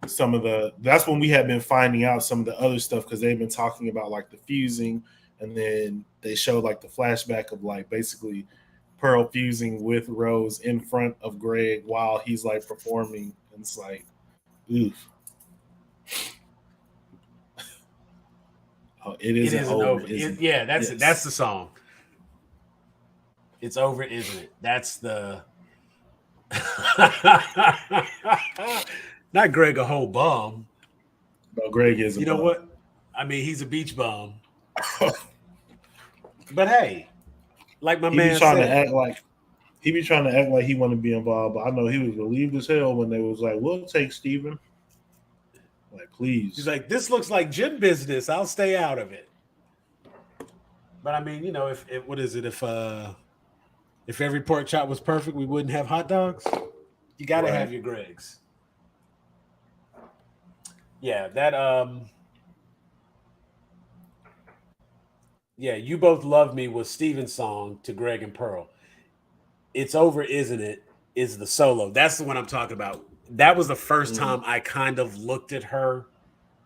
that's when we had been finding out some of the other stuff because they've been talking about like the fusing, and then they showed like the flashback of like basically Pearl fusing with Rose in front of Greg while he's like performing, and it's like, oof. Oh, it isn't over. Yeah, that's it. That's the song. It's over, isn't it? That's the not Greg a whole bum. No, Greg is. You know what? I mean, he's a beach bum. But hey, like my man said, he be trying to act like he want to be involved. But I know he was relieved as hell when they was like, "We'll take Steven." Like, please. He's like, this looks like gym business. I'll stay out of it. But I mean, you know, if what is it? If every pork chop was perfect, we wouldn't have hot dogs. You got to have your Gregs. Yeah, yeah, You Both Love Me was Steven's song to Greg and Pearl. It's Over, Isn't It? Is the solo. That's the one I'm talking about. That was the first time I kind of looked at her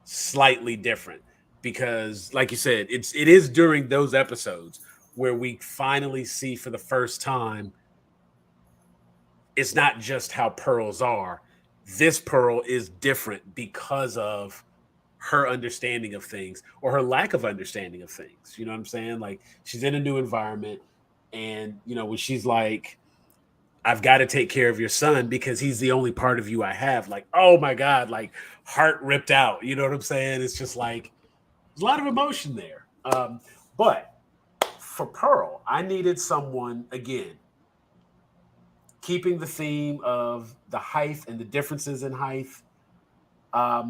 slightly different because, like you said, it is during those episodes where we finally see for the first time it's not just how pearls are. This Pearl is different because of her understanding of things or her lack of understanding of things. You know what I'm saying? Like she's in a new environment, and you know when she's like, I've got to take care of your son because he's the only part of you I have. Like, oh my God, like heart ripped out. You know what I'm saying? It's just like there's a lot of emotion there. But for Pearl, I needed someone, again, keeping the theme of the height and the differences in height. I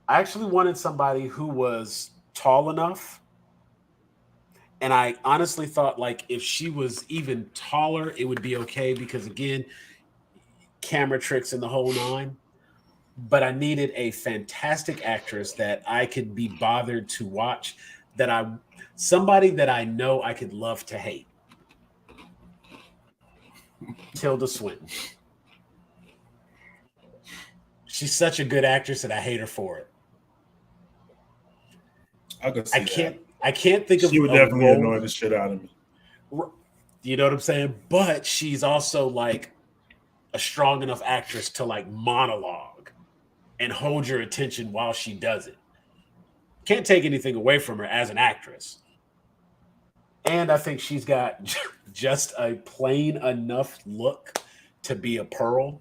actually wanted somebody who was tall enough And I honestly thought like if she was even taller, it would be okay because again, camera tricks and the whole nine. But I needed a fantastic actress that I could be bothered to watch, that I somebody that I know I could love to hate. Tilda Swinton. She's such a good actress and I hate her for it. I can see I can't think of she would a definitely role. annoy the shit out of me. You know what I'm saying? But she's also like a strong enough actress to like monologue and hold your attention while she does it. Can't take anything away from her as an actress. And I think she's got just a plain enough look to be a Pearl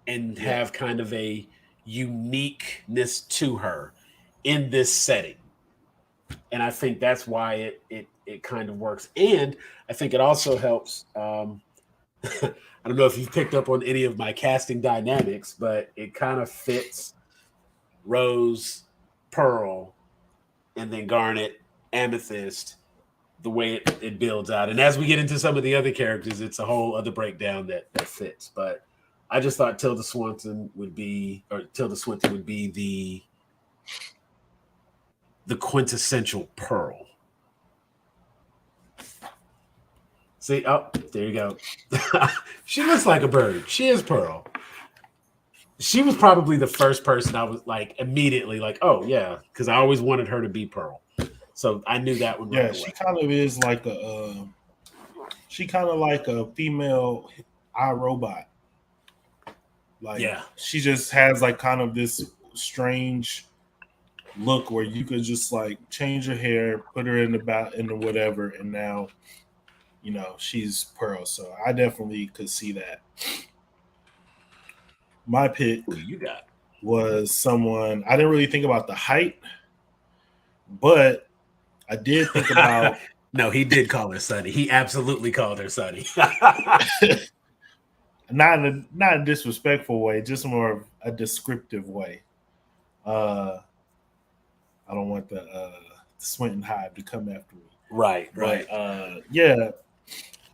and have kind of a uniqueness to her in this setting. And I think that's why it kind of works. And I think it also helps. I don't know if you've picked up on any of my casting dynamics, but it kind of fits Rose, Pearl, and then Garnet, Amethyst, the way it builds out. And as we get into some of the other characters, it's a whole other breakdown that fits. But I just thought Tilda Swinton would be the quintessential Pearl. See, oh, there you go. She looks like a bird. She is Pearl. She was probably the first person I was like immediately like, oh yeah, because I always wanted her to be Pearl. So I knew that one. Yeah, right she away. kind of is like a female iRobot. Like, yeah, she just has like kind of this strange look where you could just like change her hair, put her in the whatever, and now, you know, she's Pearl. So I definitely could see that. My pick who you got? was someone I didn't really think about the height, but I did think about. No, he did call her Sunny. He absolutely called her Sunny. Not in a disrespectful way, just more of a descriptive way. I don't want the Swinton Hive to come after me. Right. Yeah,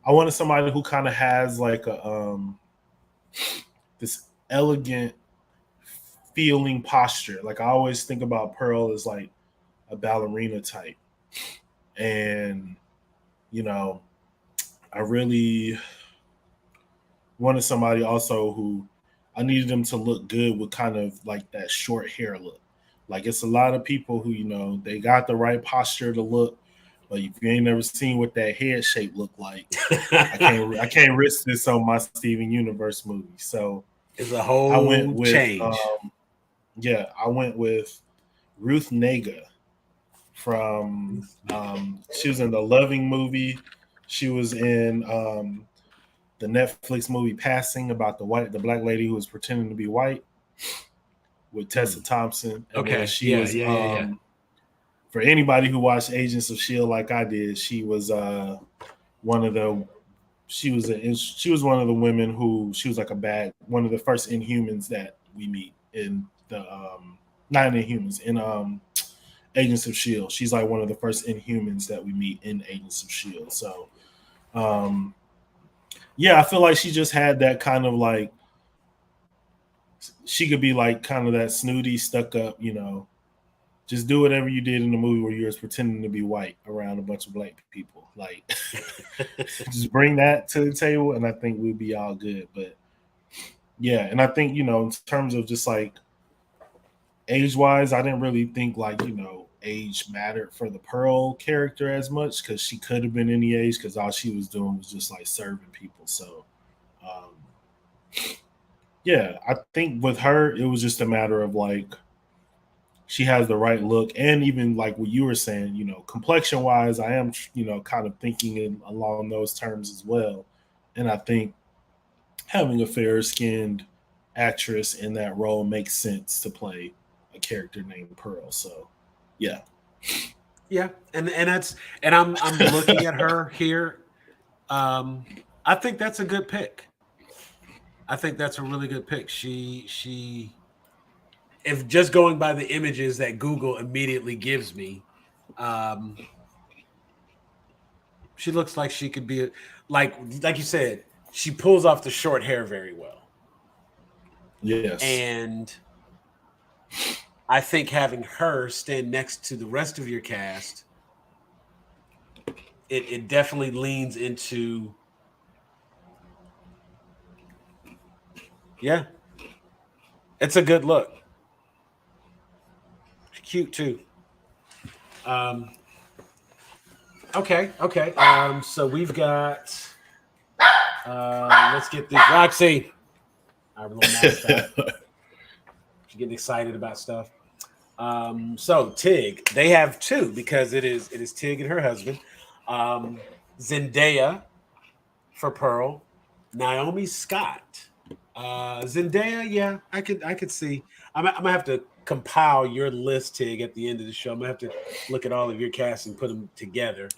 I wanted somebody who kind of has like a this elegant feeling posture. Like, I always think about Pearl as like a ballerina type, and you know, I really wanted somebody also who I needed them to look good with kind of like that short hair look. Like, it's a lot of people who, you know, they got the right posture to look, but if you ain't never seen what that head shape look like, I can't risk this on my Steven Universe movie. So it's a whole change. I went with Ruth Negga from she was in the Loving movie. She was in the Netflix movie Passing about the black lady who was pretending to be white with Tessa Thompson. And okay. She was for anybody who watched Agents of S.H.I.E.L.D. like I did, she was one of the women who she was like one of the first Inhumans that we meet in the not in Inhumans, in Agents of S.H.I.E.L.D. She's like one of the first Inhumans that we meet in Agents of S.H.I.E.L.D. So yeah, I feel like she just had that kind of like, she could be like kind of that snooty, stuck up, you know, just do whatever you did in the movie where you were pretending to be white around a bunch of black people. Like, just bring that to the table, and I think we'd be all good. But yeah, and I think, you know, in terms of just like age-wise, I didn't really think like, you know, age mattered for the Pearl character as much, because she could have been any age, because all she was doing was just like serving people. So yeah, I think with her it was just a matter of like, she has the right look, and even like what you were saying, you know, complexion wise, I am, you know, kind of thinking along those terms as well. And I think having a fair skinned actress in that role makes sense to play a character named Pearl. So yeah, and I'm looking at her here. I think that's a good pick. I think that's a really good pick. She if just going by the images that Google immediately gives me, She looks like she could be like you said. She pulls off the short hair very well, Yes. and I think having her stand next to the rest of your cast, it definitely leans into yeah. It's a good look. Cute too. Um, okay. So we've got. Let's get this Roxy. Our little mascot. She's getting excited about stuff. So Tig, they have two because it is Tig and her husband. Zendaya for Pearl, Naomi Scott. Zendaya, yeah, I could see. I'm gonna have to compile your list, Tig, at the end of the show. I'm gonna have to look at all of your casts and put them together.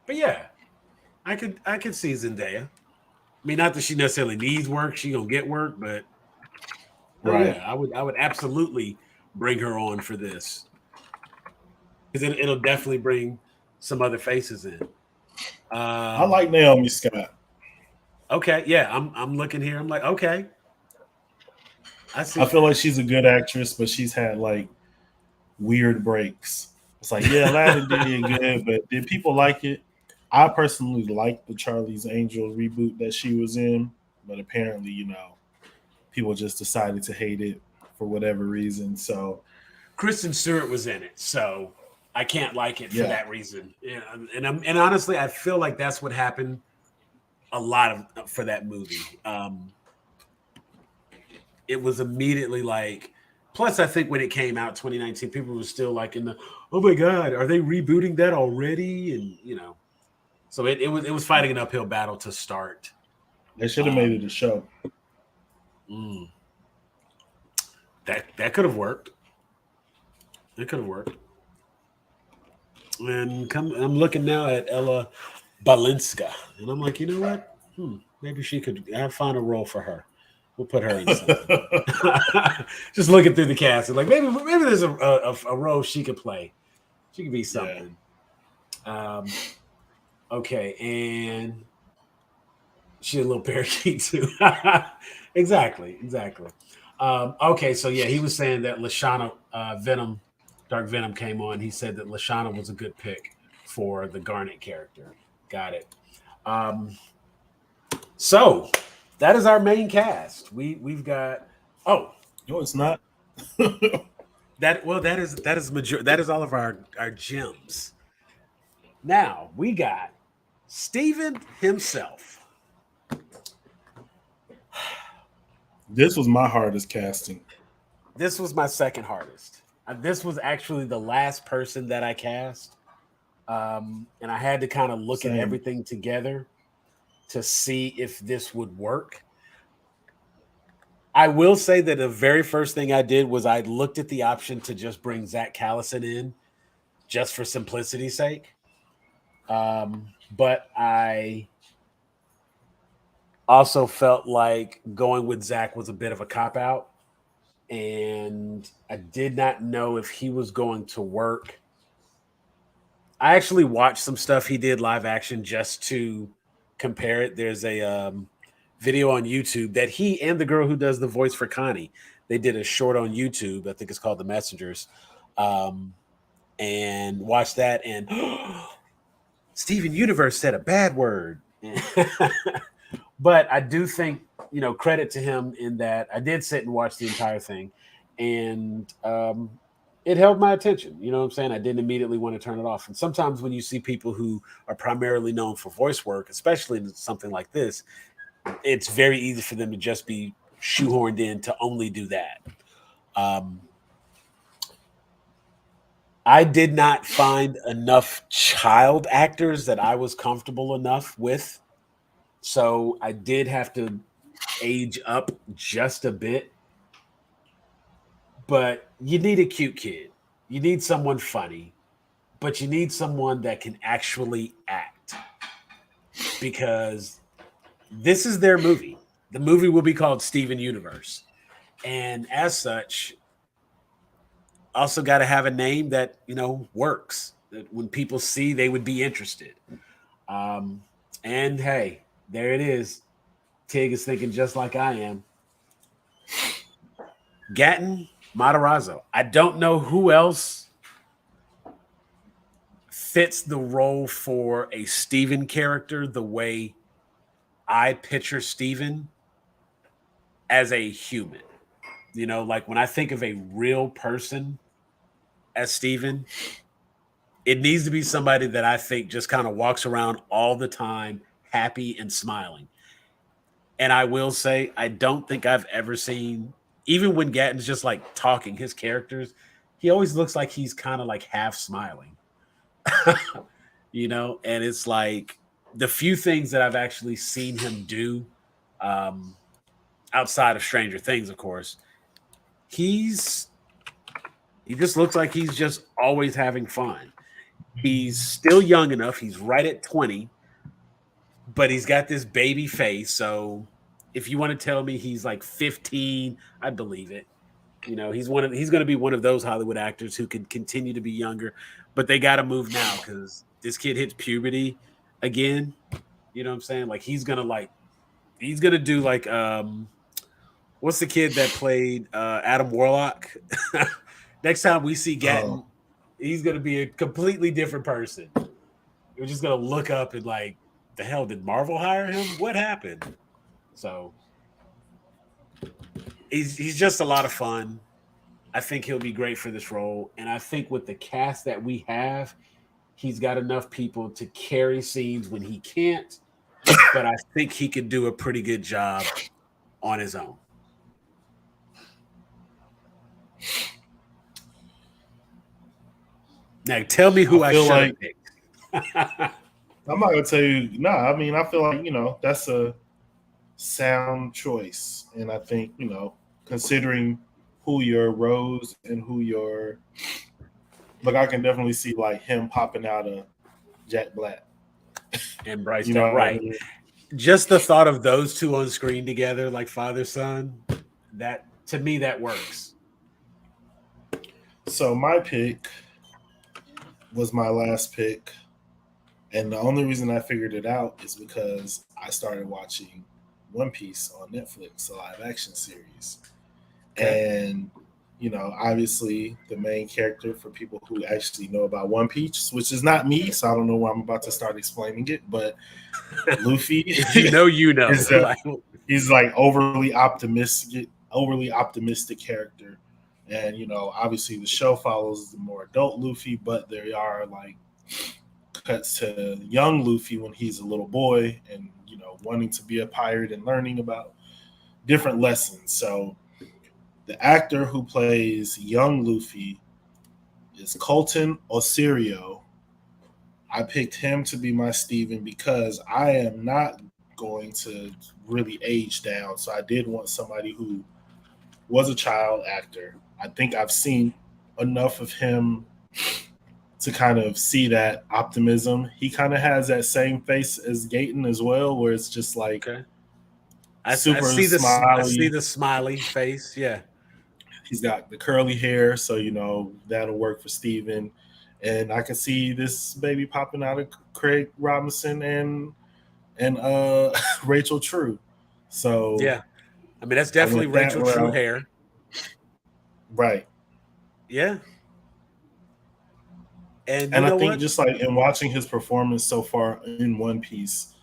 But yeah, I could see Zendaya. I mean, not that she necessarily needs work; she gonna get work, but Right. yeah, I would absolutely bring her on for this because it'll definitely bring some other faces in. I like Naomi Scott. Okay, yeah, I'm looking here. I'm like, okay, I see. I feel like she's a good actress, but she's had like weird breaks. It's like, yeah, Aladdin did good, but did people like it? I personally liked the Charlie's Angels reboot that she was in, but apparently, people just decided to hate it for whatever reason. So, Kristen Stewart was in it, so I can't like it for yeah, that reason. Yeah, and honestly, I feel like that's what happened a lot of for that movie. It was immediately like. Plus, I think when it came out, 2019, people were still like in the, oh my god, are they rebooting that already? And so it was fighting an uphill battle to start. they should have made it a show. Mm, that could have worked. It could have worked. And I'm looking now at Ella Balinska, and I'm like, you know what? Maybe she could. I'll find a role for her. We'll put her in something. Just looking through the cast, and like maybe there's a role she could play. She could be something. Yeah. Okay, and she's a little parakeet too. Exactly. Okay, so yeah, he was saying that Lashana Dark Venom came on. He said that Lashana was a good pick for the Garnet character. Got it. So that is our main cast. We've got no, it's not. that is all of our gems. Now we got Steven himself. This was my hardest casting. This was my second hardest. This was actually the last person that I cast. And I had to kind of look at everything together to see if this would work. I will say that the very first thing I did was I looked at the option to just bring Zach Callison in just for simplicity's sake. But I also felt like going with Zach was a bit of a cop-out. And I did not know if he was going to work. I actually watched some stuff he did live action just to compare it. There's a video on YouTube that he and the girl who does the voice for Connie, they did a short on YouTube. I think it's called The Messengers. And watch that. And Steven Universe said a bad word. But I do think, credit to him in that I did sit and watch the entire thing. And it held my attention. You know what I'm saying? I didn't immediately want to turn it off. And sometimes when you see people who are primarily known for voice work, especially in something like this, it's very easy for them to just be shoehorned in to only do that. I did not find enough child actors that I was comfortable enough with. So I did have to age up just a bit. But you need a cute kid. You need someone funny. But you need someone that can actually act. Because this is their movie. The movie will be called Steven Universe. And as such, also got to have a name that, works. That when people see, they would be interested. And hey, there it is. Tig is thinking just like I am. Gatton Matarazzo. I don't know who else fits the role for a Steven character the way I picture Steven as a human. You know, like when I think of a real person as Steven, it needs to be somebody that I think just kind of walks around all the time, happy and smiling. And I will say, I don't think I've ever seen, even when Gatton's just like talking, his characters, he always looks like he's kind of like half smiling, you know? And it's like the few things that I've actually seen him do um, outside of Stranger Things, of course, he's he just looks like he's just always having fun. He's still young enough. He's right at 20, but he's got this baby face. So if you want to tell me he's like 15, I believe it. You know, he's going to be one of those Hollywood actors who can continue to be younger, but they got to move now cuz this kid hits puberty again. You know what I'm saying? Like he's going to do like what's the kid that played Adam Warlock? Next time we see Gatton, he's going to be a completely different person. We're just going to look up and like, the hell, did Marvel hire him? What happened? So he's just a lot of fun. I think he'll be great for this role. And I think with the cast that we have, he's got enough people to carry scenes when he can't. But I think he could do a pretty good job on his own. Now, tell me who I should have picked. I'm not gonna tell you. No, I mean, I feel like that's a sound choice, and I think considering who your Rose and who your I can definitely see like him popping out of Jack Black and Bryce. Right. I mean? Just the thought of those two on screen together, like father son, that to me that works. So my pick was my last pick. And the only reason I figured it out is because I started watching One Piece on Netflix, a live action series. Okay. And, obviously the main character for people who actually know about One Piece, which is not me, so I don't know why I'm about to start explaining it, but Luffy. you know. He's like overly optimistic character. And, obviously the show follows the more adult Luffy, but there are like cuts to young Luffy when he's a little boy and wanting to be a pirate and learning about different lessons. So the actor who plays young Luffy is Colton Osirio. I picked him to be my Steven because I am not going to really age down. So I did want somebody who was a child actor. I think I've seen enough of him to kind of see that optimism. He kind of has that same face as Gaten as well, where it's just like I see the smiley face. Yeah. He's got the curly hair, so that'll work for Steven. And I can see this baby popping out of Craig Robinson and Rachel True. So yeah. I mean that's definitely Rachel True hair. Right. Yeah. And I think just like in watching his performance so far in One Piece,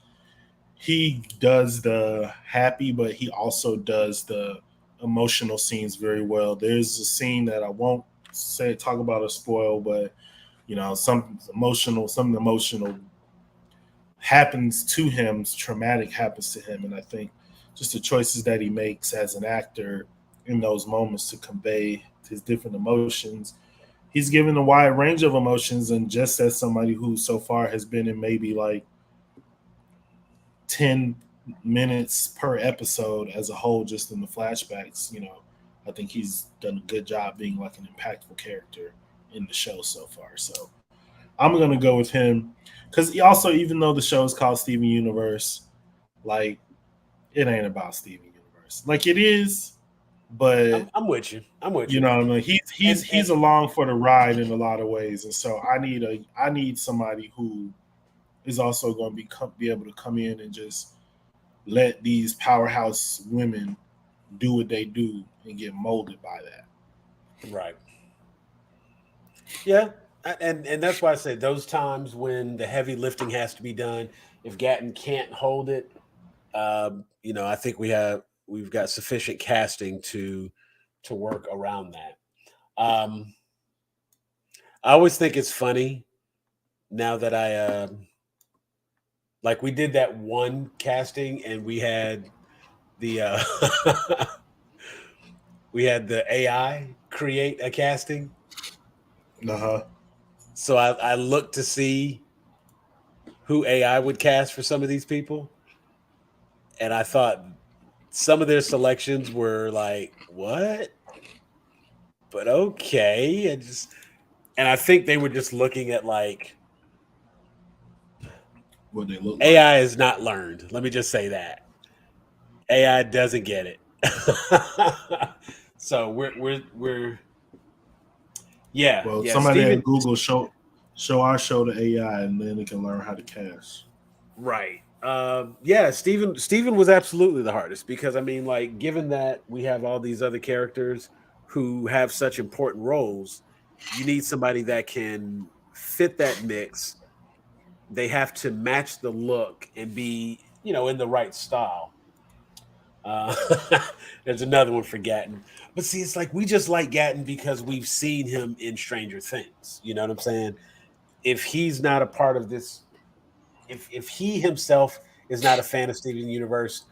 he does the happy, but he also does the emotional scenes very well. There's a scene that I won't talk about a spoil, but something emotional happens to him, traumatic happens to him, and I think just the choices that he makes as an actor in those moments to convey his different emotions. He's given a wide range of emotions, and just as somebody who so far has been in maybe like 10 minutes per episode as a whole, just in the flashbacks, I think he's done a good job being like an impactful character in the show so far. So I'm going to go with him because he also, even though the show is called Steven Universe, like it ain't about Steven Universe. Like it is, but I'm with you. You know what I mean? He's along for the ride in a lot of ways, and so I need somebody who is also going to be able to come in and just let these powerhouse women do what they do and get molded by that. Right. Yeah. And that's why I say those times when the heavy lifting has to be done, if Gatton can't hold it, I think we've got sufficient casting to work around that. I always think it's funny now that like we did that one casting and we had the we had the AI create a casting. Uh-huh. So I looked to see who AI would cast for some of these people, and I thought some of their selections were like, what? But okay. And I think they were just looking at like What they look like. AI is not learned. Let me just say that. AI doesn't get it. So we're yeah, Well, yeah. somebody Steven, at Google show our show to AI, and then it can learn how to cast. right. Yeah, Steven was absolutely the hardest because I mean, like, given that we have all these other characters who have such important roles, you need somebody that can fit that mix. They have to match the look and be, in the right style. Uh, there's another one for Gatton. But see, it's like we just like Gatton because we've seen him in Stranger Things. You know what I'm saying? If he's not a part of this, if he himself is not a fan of Steven Universe,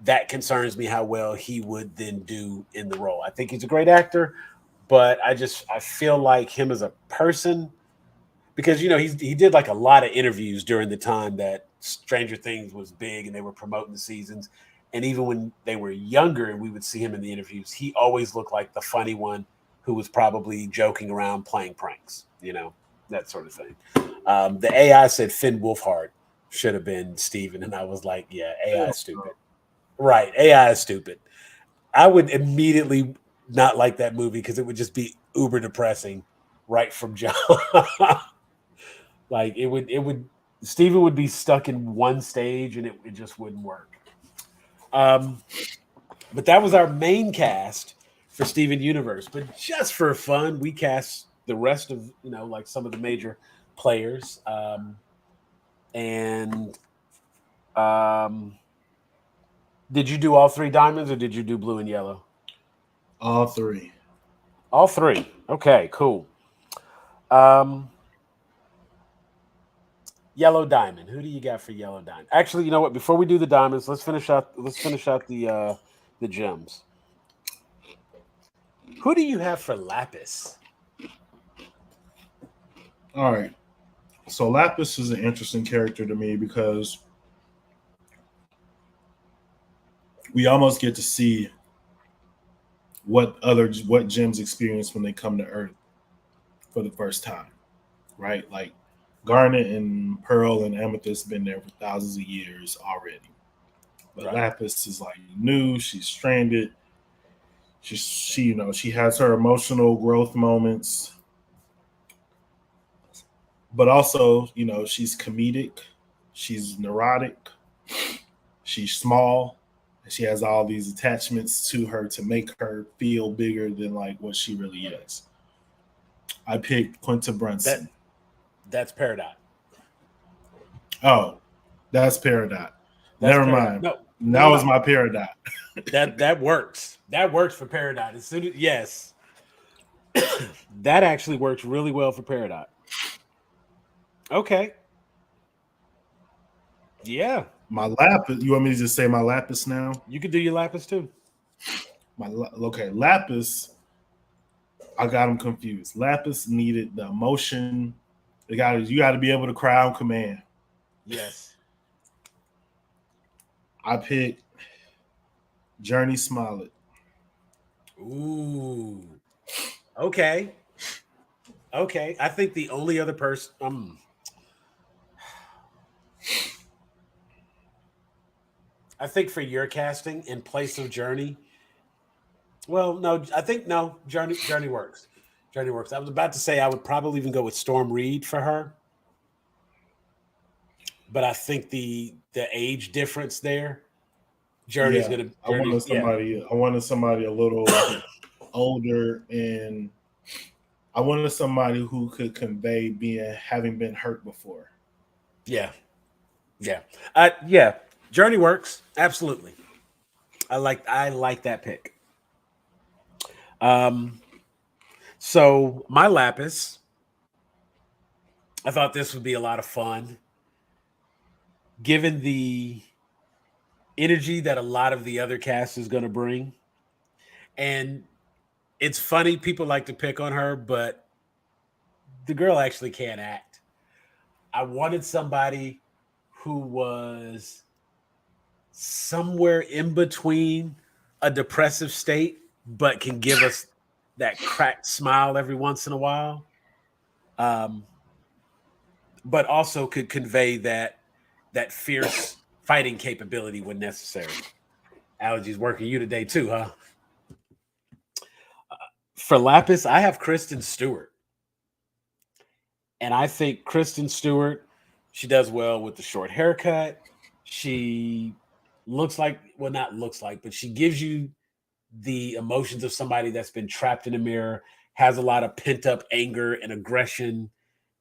that concerns me how well he would then do in the role. I think he's a great actor, but I feel like him as a person, because he did like a lot of interviews during the time that Stranger Things was big and they were promoting the seasons. And even when they were younger and we would see him in the interviews, he always looked like the funny one who was probably joking around playing pranks, that sort of thing. The AI said Finn Wolfhard should have been Steven. And I was like, yeah, AI is stupid. Right. AI is stupid. I would immediately not like that movie because it would just be uber depressing right from jump. Like Steven would be stuck in one stage and it just wouldn't work. But that was our main cast for Steven Universe. But just for fun, we cast the rest of, like some of the major players. And did you do all three diamonds or did you do blue and yellow? All three. All three. Okay, cool. Yellow diamond. Who do you got for yellow diamond? Actually, you know what? Before we do the diamonds, let's finish out the gems. Who do you have for lapis? All right. So Lapis is an interesting character to me because we almost get to see what gems experience when they come to Earth for the first time, right? Like Garnet and Pearl and Amethyst been there for thousands of years already, but right. Lapis is like new. She's stranded. She has her emotional growth moments, but also she's comedic. She's neurotic. She's small. She has all these attachments to her to make her feel bigger than like what she really is. I picked Quinta Brunson. That's Peridot. Oh, that's Peridot. Never mind. No, that was my Peridot. that works. That works for Peridot. As soon as yes, that actually works really well for Peridot. Okay. Yeah. My lapis. You want me to just say my lapis now? You could do your lapis too. Lapis. I got him confused. Lapis needed the emotion. You got to be able to cry on command. Yes. I picked Journey Smollett. Ooh. Okay. Okay. I think the only other person. I think for your casting in place of Journey. Well, no, I think no. Journey works. Journey works. I was about to say I would probably even go with Storm Reed for her. but I think the age difference there, Yeah, Journey, yeah, I wanted somebody a little older, and I wanted somebody who could convey being having been hurt before. yeah, yeah, yeah. Journey works absolutely. I like that pick. Um, so my Lapis, I thought this would be a lot of fun, given the energy that a lot of the other cast is going to bring. And it's funny people like to pick on her, but the girl actually can't act. I wanted somebody who was somewhere in between a depressive state, but can give us that cracked smile every once in a while. Um, but also could convey that fierce fighting capability when necessary. Allergies working you today too, huh? For Lapis, I have Kristen Stewart. And I think Kristen Stewart, she does well with the short haircut. She looks like, well, not looks like, but she gives you the emotions of somebody that's been trapped in a mirror, has a lot of pent up anger and aggression.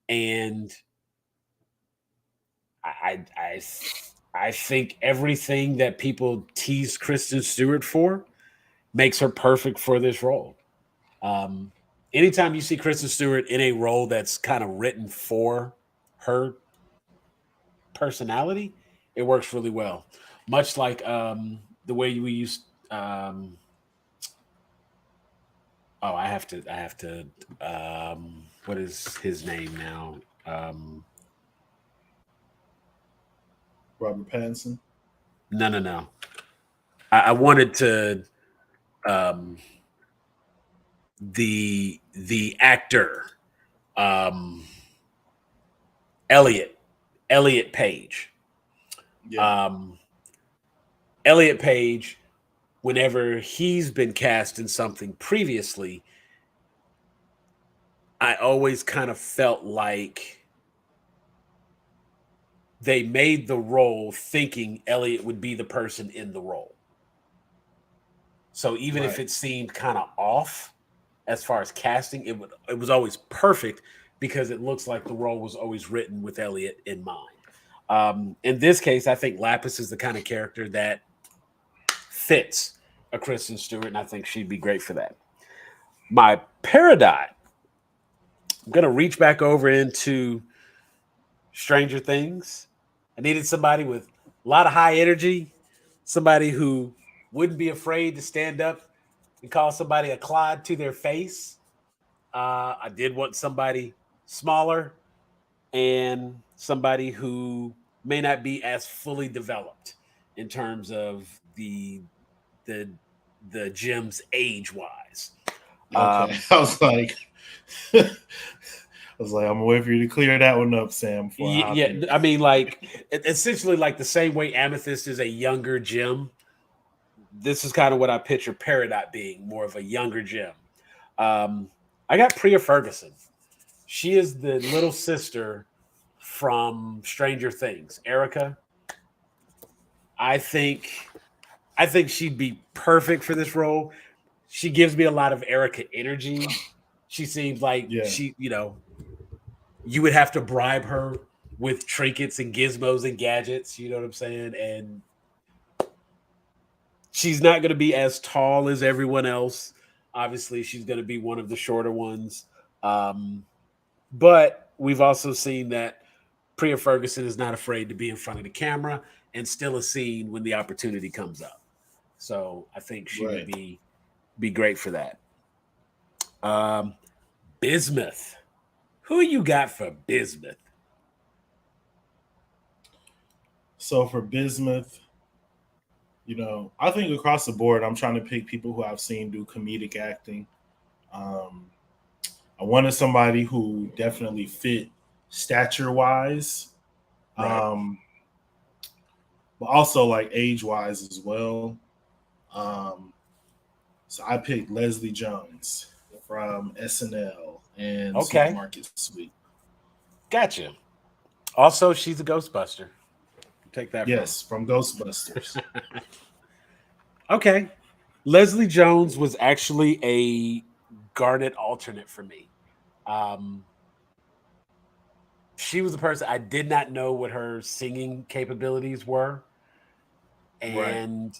And I, I, I think everything that people tease Kristen Stewart for makes her perfect for this role. Um, Anytime you see Kristen Stewart in a role that's kind of written for her personality, it works really well. Much like the way we used. Oh, I have to. What is his name now? Um, Robert Pattinson. no, no, no. I wanted to. Um, the actor, um, Elliot Elliot Page. Yeah. Um, Elliot Page, whenever he's been cast in something previously, I always kind of felt like they made the role thinking Elliot would be the person in the role. So even if Right. it seemed kind of off as far as casting, it was always perfect because it looks like the role was always written with Elliot in mind. In this case, I think Lapis is the kind of character that fits a Kristen Stewart, and I think she'd be great for that. My Peridot, I'm gonna reach back over into Stranger Things. I needed somebody with a lot of high energy, somebody who wouldn't be afraid to stand up and call somebody a clod to their face. I did want somebody smaller and somebody who may not be as fully developed in terms of the the gems age wise. Okay. Um, I was like, I was like, I'm gonna wait for you to clear that one up, Sam, before I hop yeah, in. I mean, like essentially, like the same way Amethyst is a younger gem. This is kind of what I picture Peridot being, more of a younger gem. Um, I got Priya Ferguson. She is the little sister from Stranger Things, Erica. I think I think she'd be perfect for this role. She gives me a lot of Erica energy. She seems like Yeah. you would have to bribe her with trinkets and gizmos and gadgets, you know what I'm saying? And she's not going to be as tall as everyone else. Obviously, she's going to be one of the shorter ones. Um, but we've also seen that Priya Ferguson is not afraid to be in front of the camera and still a scene when the opportunity comes up. So I think she would Right. be great for that. Um, Bismuth. Who you got for Bismuth? So for Bismuth, I think across the board, I'm trying to pick people who I've seen do comedic acting. Um, I wanted somebody who definitely fit stature wise, Right. but also like age wise as well. Um, so I picked Leslie Jones from SNL and Okay. Supermarket Sweep. Gotcha. Also, she's a Ghostbuster. take that Yes, from Ghostbusters. Okay. Leslie Jones was actually a Garnet alternate for me. Um, she was a person I did not know what her singing capabilities were. Right. And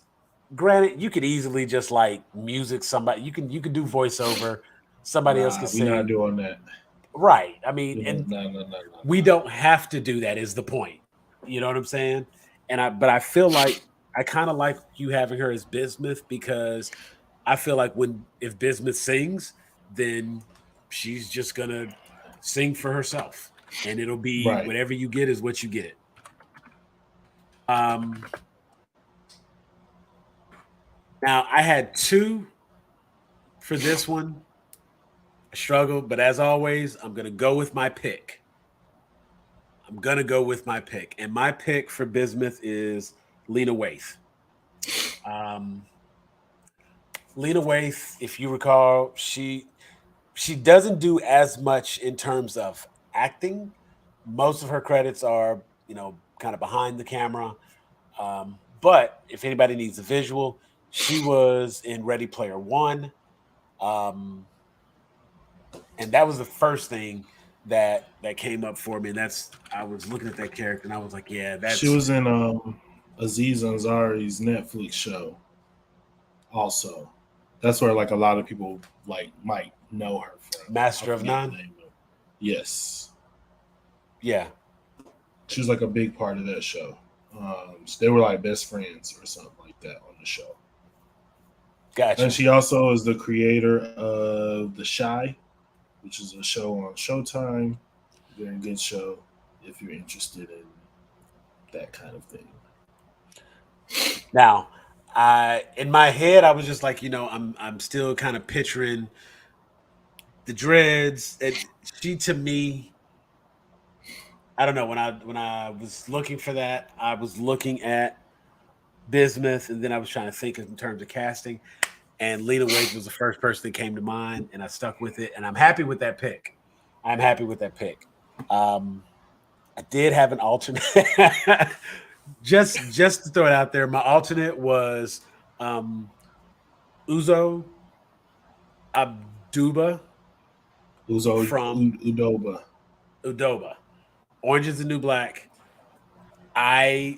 granted, you could easily just like music somebody. You can do voiceover. Somebody else Nah, could we're not sing. doing that. Right. I mean, No, and no, no, no, we no. don't have to do that is the point. You know what I'm saying? But I feel like I kind of like you having her as Bismuth because I feel like if Bismuth sings, then she's just gonna sing for herself. And it'll be Right. whatever you get is what you get. Um Now I had two for this one. I struggled, but as always, I'm gonna go with my pick. And my pick for Bismuth is Lena Waithe. Um, Lena Waithe, if you recall, she doesn't do as much in terms of acting. Most of her credits are, kind of behind the camera. But if anybody needs a visual, she was in Ready Player One. Um, and that was the first thing that came up for me. And I was looking at that character and I was like, yeah, She that's was in Aziz Ansari's Netflix show. Also, that's where like a lot of people like might know her from. Master I of forget the None. name of it. Yes, Yeah, she was like a big part of that show. So they were like best friends or something like that on the show. And gotcha. she also is the creator of The Shy, which is a show on Showtime. Very good show if you're interested in that kind of thing. Now, in my head, I was just like, I'm still kind of picturing the dreads. She to me, I don't know. When I was looking for that, I was looking at Bismuth, and then I was trying to think in terms of casting. And Lena Waithe was the first person that came to mind, and I stuck with it. And I'm happy with that pick. I'm happy with that pick. Um, I did have an alternate. just to throw it out there, my alternate was um, Uzo Abduba from Udoba. Udoba. Orange is the New Black.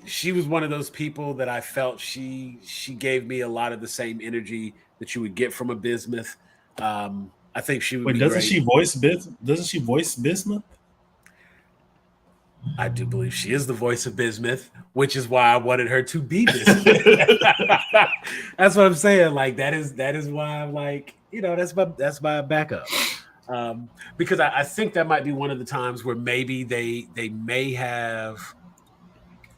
She was one of those people that I felt she gave me a lot of the same energy that you would get from a Bismuth. I think she would Wait, be great. Doesn't she voice Bismuth? I do believe she is the voice of Bismuth, which is why I wanted her to be Bismuth. That's what I'm saying. Like that is why I'm like, that's my backup. Because I think that might be one of the times where maybe they may have,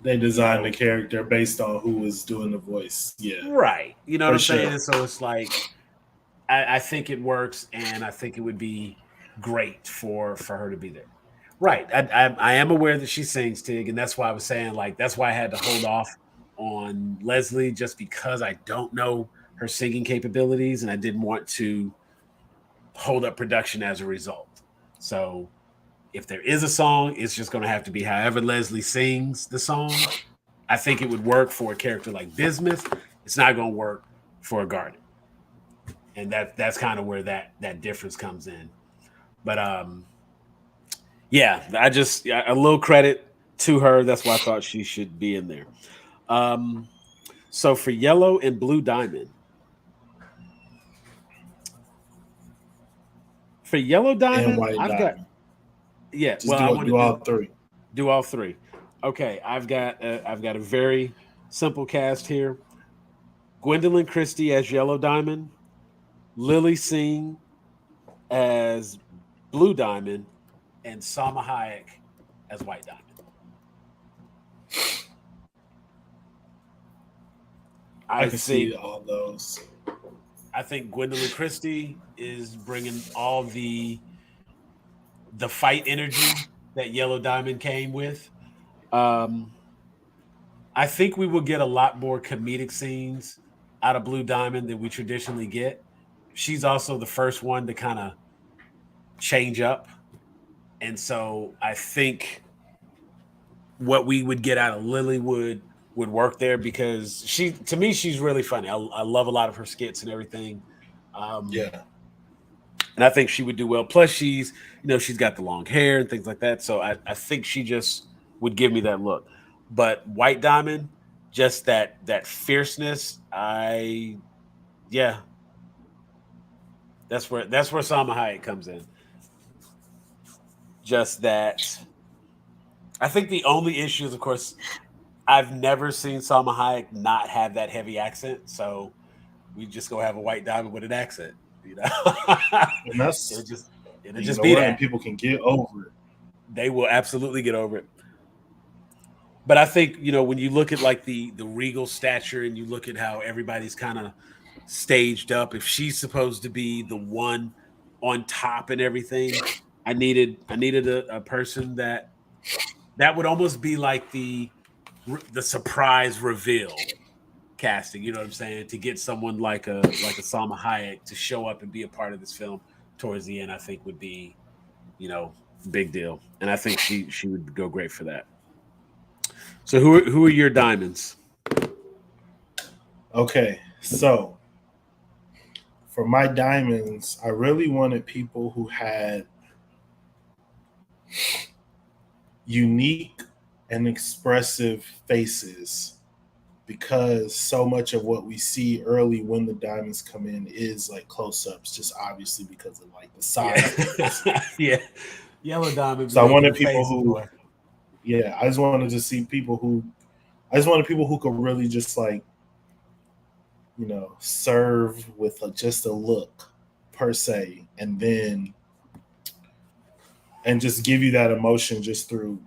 They you designed the know, character based on who was doing the voice. Yeah, right. You know what for I'm saying? sure. And so it's like I think it works, and I think it would be great for her to be there. Right. I am aware that she sings Tig, and that's why I was saying like that's why I had to hold off on Leslie just because I don't know her singing capabilities, and I didn't want to hold up production as a result. So if there is a song, it's just going to have to be however Leslie sings the song. I think it would work for a character like Bismuth. It's not going to work for a Garden, and that's kind of where that difference comes in. But yeah, a little credit to her. That's why I thought she should be in there. Um, so for Yellow and Blue Diamond, for Yellow And Diamond, White I've got Diamond. yeah. Just Well, I want to do all three. do all three. Okay, I've got a very simple cast here. Gwendolyn Christie as Yellow Diamond, Lily Singh as Blue Diamond, and Salma Hayek as White Diamond. I I can think see all those. I think Gwendolyn Christie is bringing all the fight energy that Yellow Diamond came with. Um, I think we will get a lot more comedic scenes out of Blue Diamond than we traditionally get. She's also the first one to kind of change up. And so I think what we would get out of Lily would work there, because to me she's really funny. I love a lot of her skits and everything. Yeah. And I think she would do well. Plus, she's got the long hair and things like that. So I think she just would give me that look. But White Diamond, just that fierceness. Yeah, that's where Salma Hayek comes in. Just that. I think the only issue is, of course, I've never seen Salma Hayek not have that heavy accent. So we just go have a White Diamond with an accent. And It'll that's, just it'll you just know be what, and that. people can get over it. They will absolutely get over it. But I think, when you look at like the regal stature, and you look at how everybody's kind of staged up, if she's supposed to be the one on top and everything, I needed a person that would almost be like the surprise reveal casting. You know what I'm saying? To get someone like a Salma Hayek to show up and be a part of this film towards the end, I think would be, you know, big deal. And I think she would go great for that. So who are your diamonds? Okay, so for my diamonds, I really wanted people who had unique and expressive faces, because so much of what we see early when the diamonds come in is like close-ups, just obviously because of like the size Yeah. difference. Yeah. Yellow diamond be So I making wanted the people faces, who, boy. yeah, I just wanted people who could really just like, serve with just a look per se, and just give you that emotion just through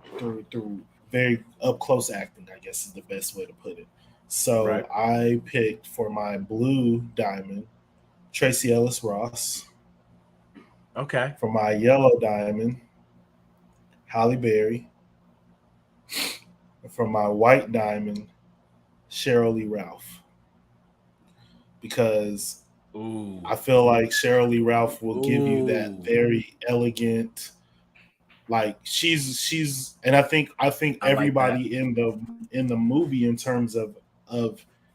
very up close acting, I guess is the best way to put it. So Right. I picked for my blue diamond Tracy Ellis Ross. Okay. For my yellow diamond, Halle Berry. And for my white diamond, Cheryl Lee Ralph. Because Ooh. I feel like Cheryl Lee Ralph will give you that Ooh. very elegant, like she's, and I think I like that. everybody in the movie, in terms of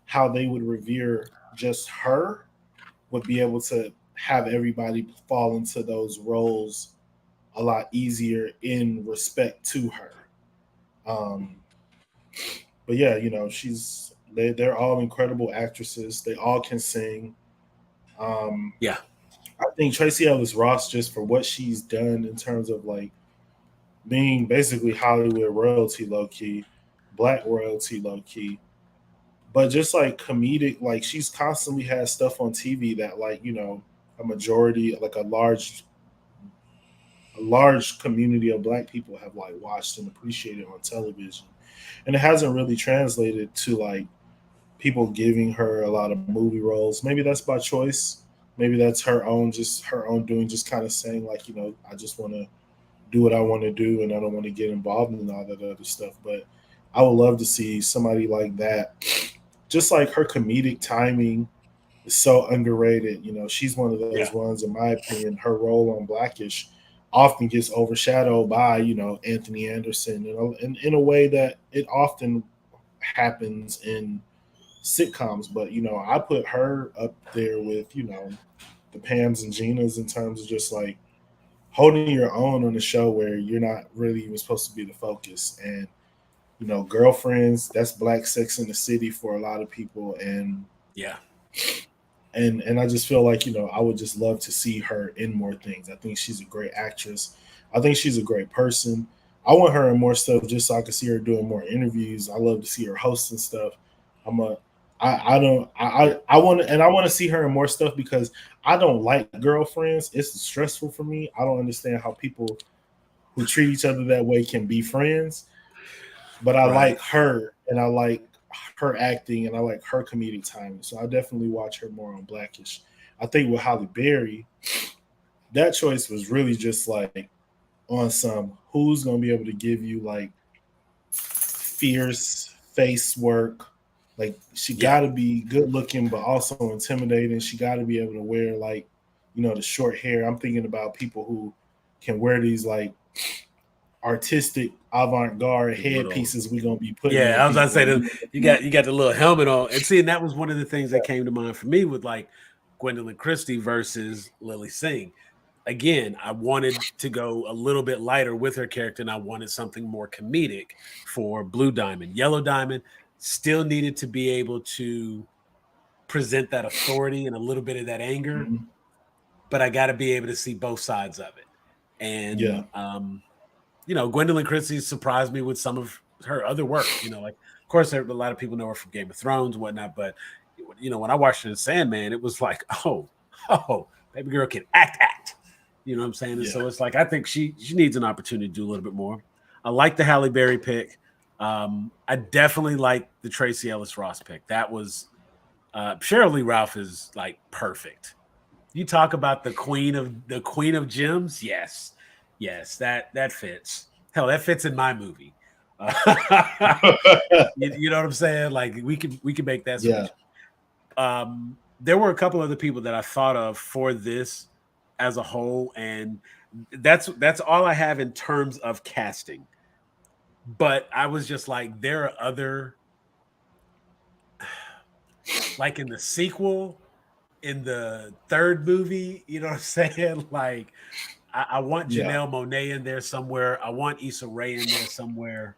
how they would revere just her, would be able to have everybody fall into those roles a lot easier in respect to her. Um, but yeah, they're all incredible actresses. They all can sing. Um, Yeah. I think Tracy Ellis Ross, just for what she's done in terms of like being basically Hollywood royalty low key, black royalty low key, but just like comedic, like she's constantly has stuff on TV that like, a majority, like a large community of black people have like watched and appreciated on television. And it hasn't really translated to like people giving her a lot of movie roles. Maybe that's by choice. Maybe that's her own doing, just kind of saying like, I just want to do what I want to do, and I don't want to get involved in all that other stuff. But I would love to see somebody like that. Just like her comedic timing is so underrated. She's one of Yeah. those ones, in my opinion. Her role on Blackish often gets overshadowed by, Anthony Anderson, in a way that it often happens in sitcoms. But I put her up there with the Pams and Ginas, in terms of just like holding your own on a show where you're not really even supposed to be the focus. And Girlfriends, that's Black Sex in the City for a lot of people. And Yeah. and I just feel like I would just love to see her in more things. I think she's a great actress. I think she's a great person. I want her in more stuff just so I can see her doing more interviews. I love to see her hosting stuff. I'm a I don't I want to, and I want to see her in more stuff, because I don't like Girlfriends. It's stressful for me. I don't understand how people who treat each other that way can be friends. But I Right. like her, and I like her acting, and I like her comedic timing. So I definitely watch her more on Blackish. I think with Halle Berry, that choice was really just like on some, who's gonna be able to give you like fierce face work. Like she Yeah. got to be good looking, but also intimidating. She got to be able to wear like, the short hair. I'm thinking about people who can wear these like artistic avant-garde headpieces we gonna be putting on I was people. gonna say that you got the little helmet on, and see, and that was one of the things that came to mind for me with like Gwendolyn Christie versus Lily Singh. Again, I wanted to go a little bit lighter with her character, and I wanted something more comedic for Blue Diamond. Yellow Diamond still needed to be able to present that authority and a little bit of that anger, but I got to be able to see both sides of it. And Gwendolyn Christie surprised me with some of her other work. Like, of course, a lot of people know her from Game of Thrones and whatnot, but when I watched her in Sandman, it was like, oh, baby girl can act. You know what I'm saying? And so it's like, I think she needs an opportunity to do a little bit more. I like the Halle Berry pick. I definitely like the Tracee Ellis Ross pick. That was Sheryl Lee Ralph is like perfect. You talk about the queen of gems. Yes, that fits. Hell, that fits in my movie. You know what I'm saying? Like we can make that switch. There were a couple other people that I thought of for this as a whole, and that's all I have in terms of casting. But I was just like, there are other, like in the sequel, in the third movie, you know what I'm saying? Like, I want Janelle Monáe in there somewhere. I want Issa Rae in there somewhere.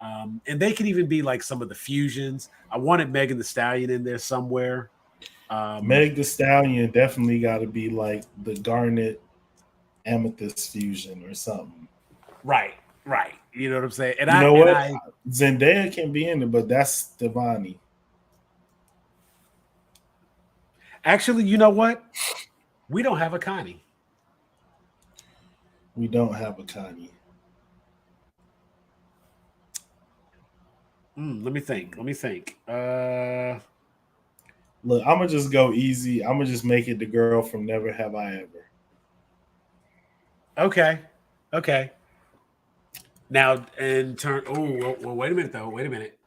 And they could even be like some of the fusions. I wanted Megan Thee Stallion in there somewhere. Meg Thee Stallion definitely got to be like the Garnet Amethyst fusion or something. Right. You know what I'm saying? And you know what? Zendaya can be in it, but that's Devani. Actually, you know what? We don't have a Connie. We don't have a Connie. Let me think. Look, I'm gonna just go easy. I'm gonna just make it the girl from Never Have I Ever. Okay. Now, in turn. Oh, well, wait a minute though. Wait a minute.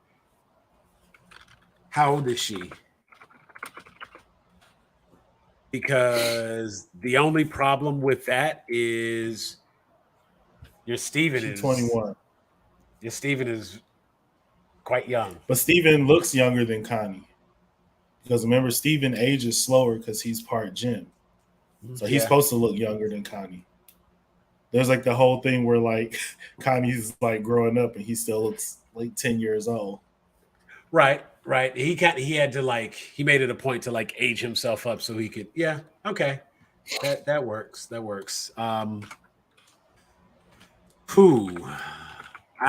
How old is she? Because the only problem with that is your Steven is 21. Your Steven is quite young. But Steven looks younger than Connie. Because remember, Steven ages slower because he's part Jinn. So he's supposed to look younger than Connie. There's like the whole thing where like Connie's like growing up and he still looks like 10 years old. Right. He had to like, he made it a point to like age himself up so he could. Yeah. Okay. That works. I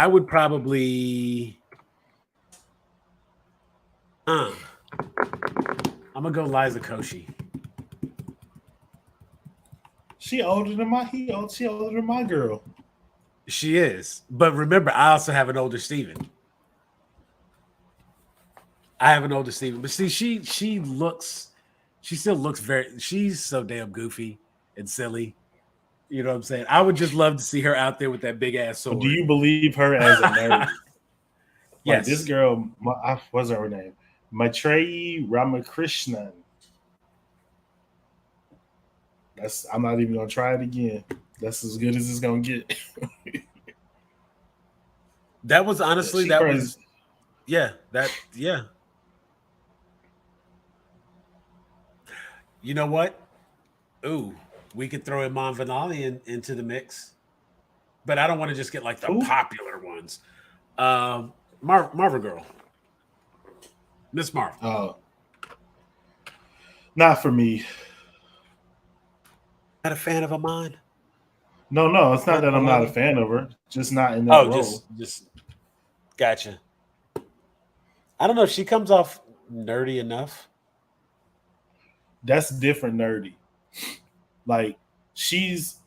would probably. I'm gonna go Liza Koshy. She older than my girl. She is, but remember, I also have an older Steven. But see, she still looks she's so damn goofy and silly. You know what I'm saying? I would just love to see her out there with that big ass sword. Do you believe her as a nerd? Yes. Like this girl, what's her name? Maitreyi Ramakrishnan. I'm not even gonna try it again. That's as good as it's gonna get. That was honestly yeah. You know what? Ooh, we could throw Iman Vellani into the mix, but I don't want to just get like the popular ones. Marvel Girl, Miss Marvel. Oh, not for me. Not a fan of Iman? No, it's not that I'm not a fan of her. Just not in that role. Just gotcha. I don't know if she comes off nerdy enough. That's different nerdy. Like she's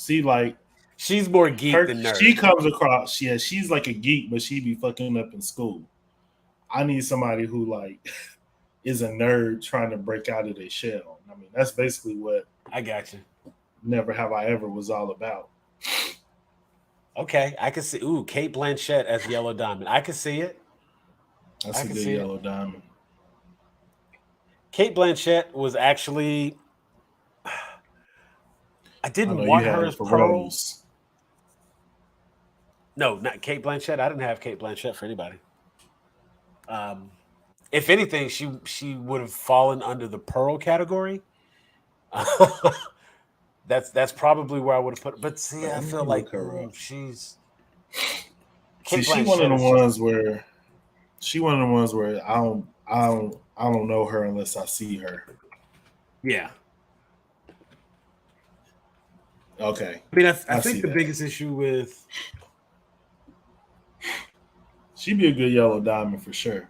more geek than nerd. She comes across, she's like a geek, but she be fucking up in school. I need somebody who like is a nerd trying to break out of their shell. I mean, that's basically what I got you. Never Have I Ever was all about. Okay, I can see. Ooh, Kate Blanchett as Yellow Diamond. I can see it. That's a good Yellow Diamond. Kate Blanchett was actually. I didn't want her as Pearl. No, not Kate Blanchett. I didn't have Kate Blanchett for anybody. If anything, she would have fallen under the Pearl category. That's probably where I would have put. But see, I Let feel me like look her up. she's See, Kate Blanchett is she one of the ones where I don't know her unless I see her. yeah. Okay, I mean, I I think see the that. biggest issue with She'd be a good yellow diamond for sure.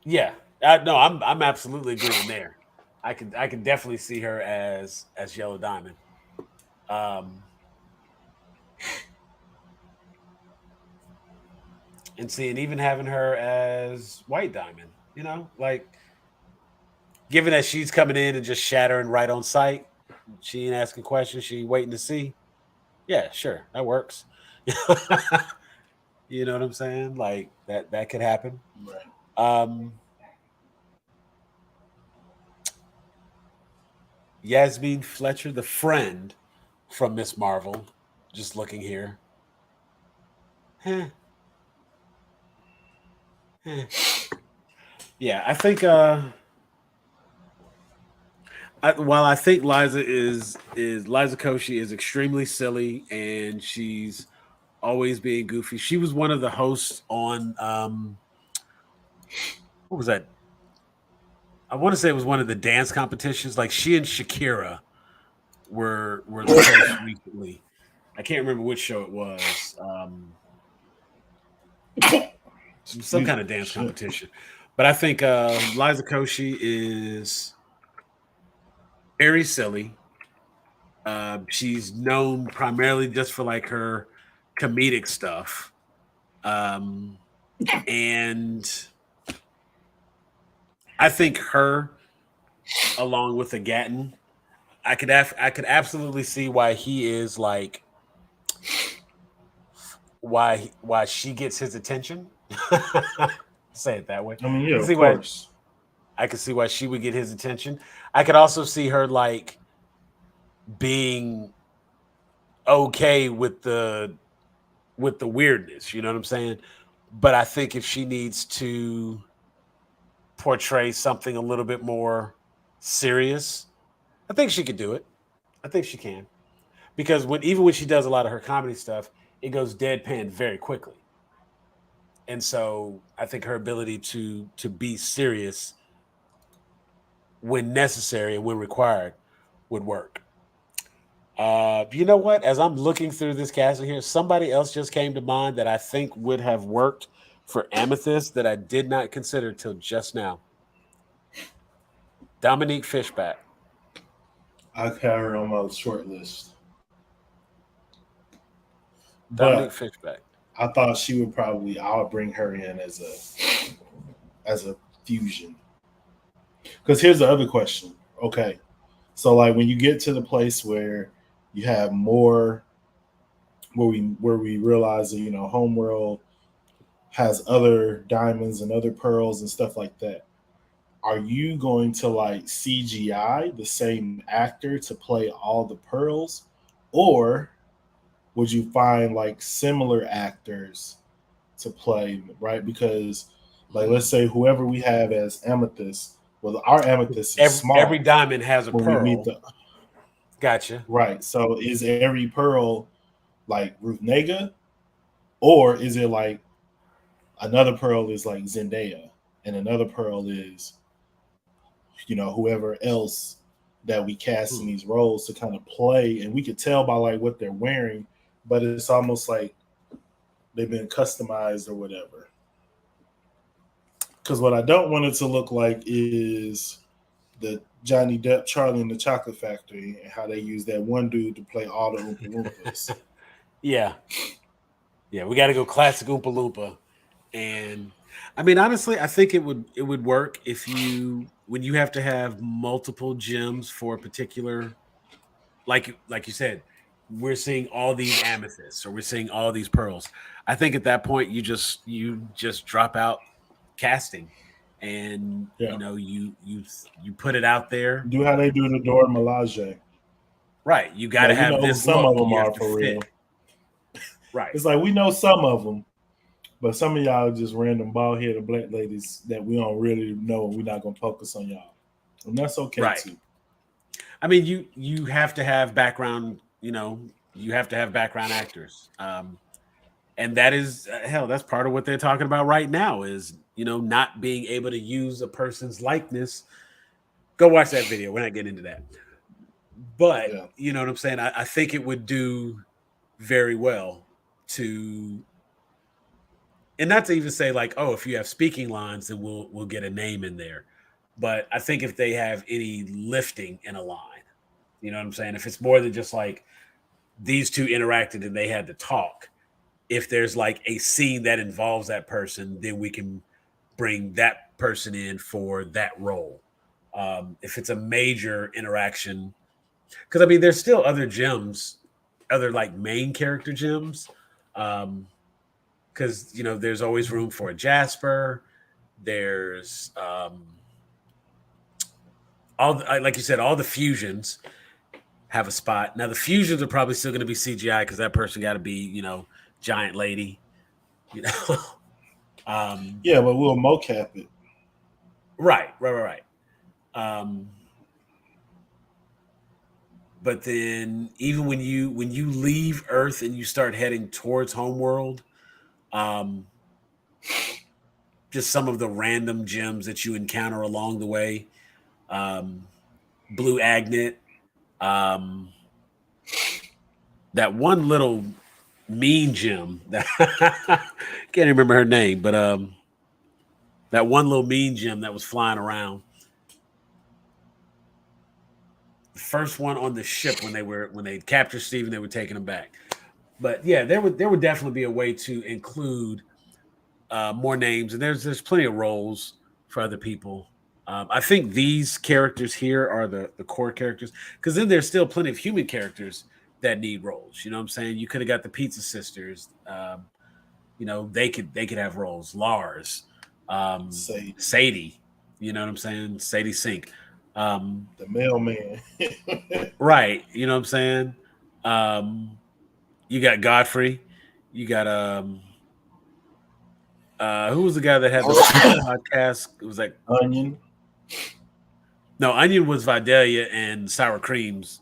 yeah, no, I'm absolutely agreeing there. I can definitely see her as Yellow Diamond. Um, and seeing even having her as White Diamond, like given that she's coming in and just shattering right on sight, she ain't asking questions, she waiting to see. Yeah, sure, that works. You know what I'm saying? Like that could happen. Right. Um, Yasmin Fletcher, the friend from Miss Marvel, just looking here. Huh. Huh. Yeah, I think while I think Liza Koshy is extremely silly and she's always being goofy. She was one of the hosts on what was that? I want to say it was one of the dance competitions. Like she and Shakira were the hosts recently. I can't remember which show it was. Some kind of dance competition. But I think Liza Koshy is very silly. She's known primarily just for like her comedic stuff. And I think her, along with the Gatton, I could absolutely see why he is like why she gets his attention. Say it that way. I mean, I yeah, can of see why course. I could see why she would get his attention. I could also see her like being okay with the weirdness, you know what I'm saying? But I think if she needs to portray something a little bit more serious, I think she could do it. I think she can. Because even when she does a lot of her comedy stuff, it goes deadpan very quickly. And so I think her ability to be serious when necessary and when required would work. You know what? As I'm looking through this casting here, somebody else just came to mind that I think would have worked for Amethyst that I did not consider till just now. Dominique Fishback. I have her on my short list, Dominique but Fishback. I thought she would probably. I would bring her in as a fusion. Because here's the other question. Okay, so like when you get to the place where you have more, where we realize that Homeworld has other diamonds and other pearls and stuff like that. Are you going to like CGI the same actor to play all the pearls, or would you find like similar actors to play, right? Because like let's say whoever we have as Amethyst, well, our Amethyst is Every small diamond has a when we meet pearl. the Gotcha. right. So is every pearl like Ruth Nega, or is it like another pearl is like Zendaya, and another pearl is whoever else that we cast in Hmm. these roles to kind of play, and we could tell by like what they're wearing, but it's almost like they've been customized or whatever. Because what I don't want it to look like is the Johnny Depp Charlie and the Chocolate Factory and how they use that one dude to play all the Oompa Loompas. Yeah. Yeah, we got to go classic Oompa Loompa. And I mean, honestly, I think it would work if when you have to have multiple gems for a particular, like you said, we're seeing all these amethysts or we're seeing all these pearls. I think at that point you just drop out casting, and Yeah. you put it out there. Do how they do the Dora Milaje. Right, you got to Like, have this some of look. them You have are to for real. fit. Right. It's like we know some of them, but some of y'all are just random bald headed black ladies that we don't really know, and we're not gonna focus on y'all, and that's okay Right. too. I mean, you have to have background. You have to have background actors. And that is hell. That's part of what they're talking about right now. Is not being able to use a person's likeness. Go watch that video. We're not getting into that. But Yeah, you know what I'm saying? I think it would do very well to, and not to even say like, oh, if you have speaking lines, then we'll get a name in there. But I think if they have any lifting in a line, you know what I'm saying? If it's more than just like these two interacted and they had to talk, if there's like a scene that involves that person, then we can bring that person in for that role. If it's a major interaction, because I mean, there's still other gems, other like main character gems. Because there's always room for a Jasper. There's like you said, all the fusions have a spot. Now the fusions are probably still going to be CGI because that person got to be giant lady. You know, yeah, but we'll mocap it. right. Um, but then even when you leave Earth and you start heading towards Homeworld, um, just some of the random gems that you encounter along the way, um, Blue Agnet, um, that one little mean gem that can't remember her name, but that one little mean gem that was flying around. The first one on the ship when they captured Steven, they were taking him back. But yeah, there would definitely be a way to include more names, and there's plenty of roles for other people. I think these characters here are the core characters, because then there's still plenty of human characters that need roles. You know what I'm saying? You could have got the Pizza Sisters. They could have roles. Lars, Say Sadie. You know what I'm saying? Sadie Sink. the mailman. Right. You know what I'm saying? Um, you got Godfrey. You got who was the guy that had the podcast? It was like Onion. no, Onion was Vidalia and Sour Cream's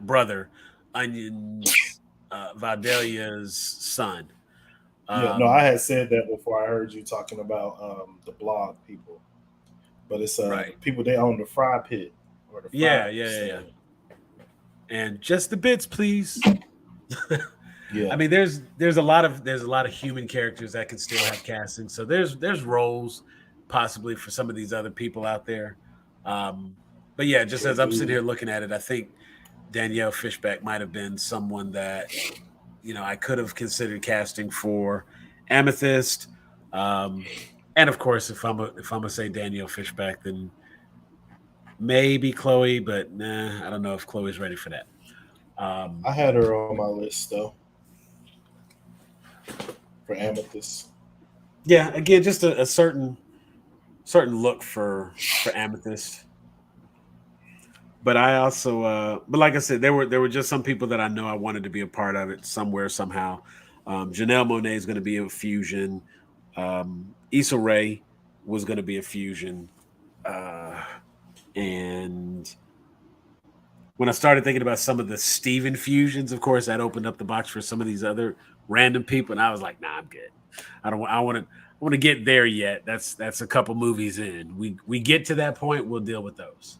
brother, Onion's Vidalia's son. Yeah, no, I Um, had said that before. I heard you talking about the blog people, but it's the right. people they own the fry pit or the Yeah, fry. yeah. And just the bits, please. I Yeah. mean, there's a lot of human characters that can still have casting. So there's roles possibly for some of these other people out there. Um, but yeah, just as I'm sitting here looking at it, I think Danielle Fishback might have been someone that I could have considered casting for Amethyst. Um, and of course, if I'm gonna say Danielle Fishback, then maybe Chloe, but nah, I don't know if Chloe's ready for that. Um, I had her on my list though for Amethyst. yeah, again, just a certain look for Amethyst. But I also, but like I said, there were just some people that I know I wanted to be a part of it somewhere somehow. Janelle Monae is going to be a fusion. Issa Rae was going to be a fusion, uh, and when I started thinking about some of the Steven fusions, of course, that opened up the box for some of these other random people, and I was like, nah, I'm good. I don't. I want to get there yet. That's a couple movies in. We get to that point, we'll deal with those.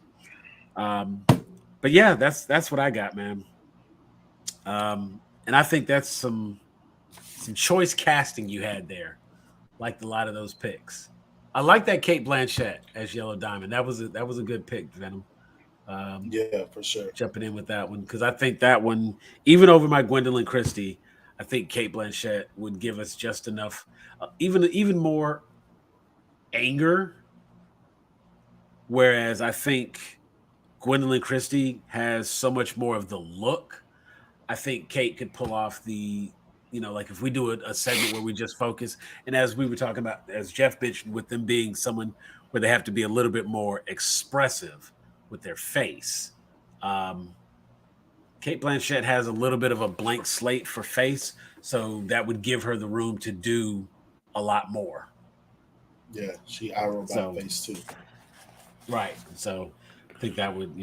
Um, but yeah, that's what I got, man. And I think that's some choice casting you had there. Liked a lot of those picks. I like that Kate Blanchett as Yellow Diamond. That was a good pick, Venom. Um, Yeah, for sure. Jumping in with that one because I think that one, even over my Gwendolyn Christie, I think Kate Blanchett would give us just enough, even more anger. Whereas I think Gwendolyn Christie has so much more of the look. I think Kate could pull off like if we do a segment where we just focus, and as we were talking about, as Jeff mentioned, with them being someone where they have to be a little bit more expressive with their face. Um, Kate Blanchett has a little bit of a blank slate for face, So that would give her the room to do a lot more. Yeah, she iRobot face too. Right. So I think that would,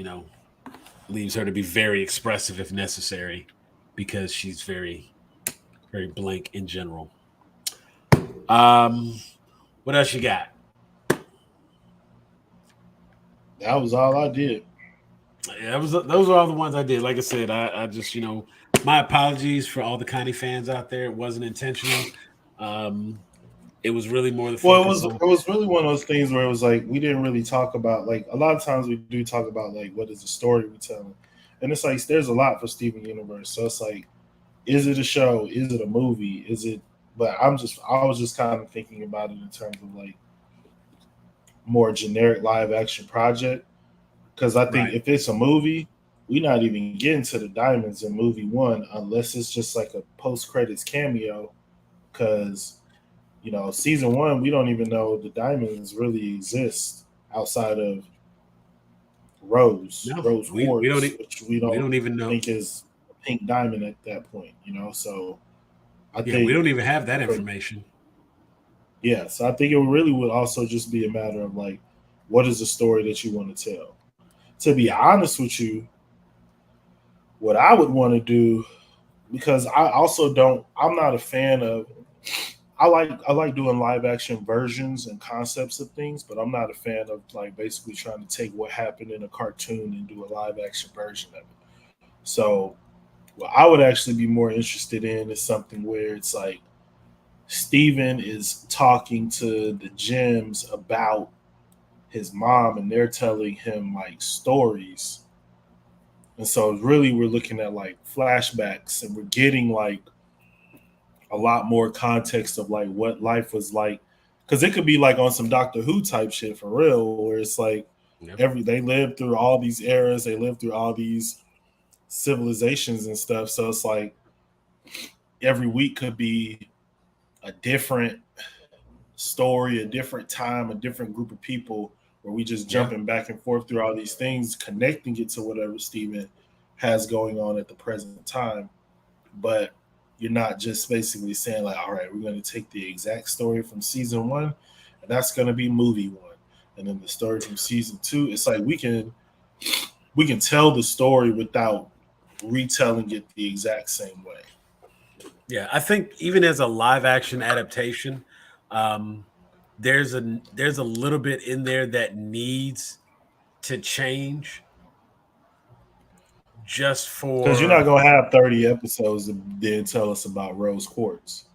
leaves her to be very expressive if necessary, because she's very, very blank in general. What else you got? That was all I did. Yeah, those are all the ones I did. Like I said, I just, my apologies for all the Connie fans out there. It wasn't intentional. It was really more the Well, focus on. it was really one of those things where it was like we didn't really talk about, like, a lot of times we do talk about like what is the story we're telling, and it's like there's a lot for Steven Universe. So it's like, is it a show? Is it a movie? Is it? But I was just kind of thinking about it in terms of like more generic live action project, because I think Right. if it's a movie, we're not even getting to the diamonds in movie one unless it's just like a post credits cameo, because season one, we don't even know the diamonds really exist outside of No, Rose we don't quartz, which we we don't don't even know. think is a pink diamond at that point. So I Yeah, we think don't even have that for, information. yeah, so I think it really would also just be a matter of like, what is the story that you want to tell? To be honest with you, what I would want to do, because I also don't, I'm not a fan of. I like doing live action versions and concepts of things, but I'm not a fan of like basically trying to take what happened in a cartoon and do a live action version of it. So what I would actually be more interested in is something where it's like Steven is talking to the gems about his mom and they're telling him like stories. And so really we're looking at like flashbacks and we're getting like a lot more context of like what life was like, because it could be like on some Doctor Who type shit for real, where it's like Yep. they lived through all these eras, they lived through all these civilizations and stuff. So it's like every week could be a different story, a different time, a different group of people, where we just Yeah. jumping back and forth through all these things, connecting it to whatever Steven has going on at the present time. But you're not just basically saying like, all right, we're going to take the exact story from season one, and that's going to be movie one, and then the story from season two. It's like we can tell the story without retelling it the exact same way. Yeah, I think even as a live action adaptation, um, there's a little bit in there that needs to change just Because you're not for. gonna have 30 episodes and then tell us about Rose Quartz.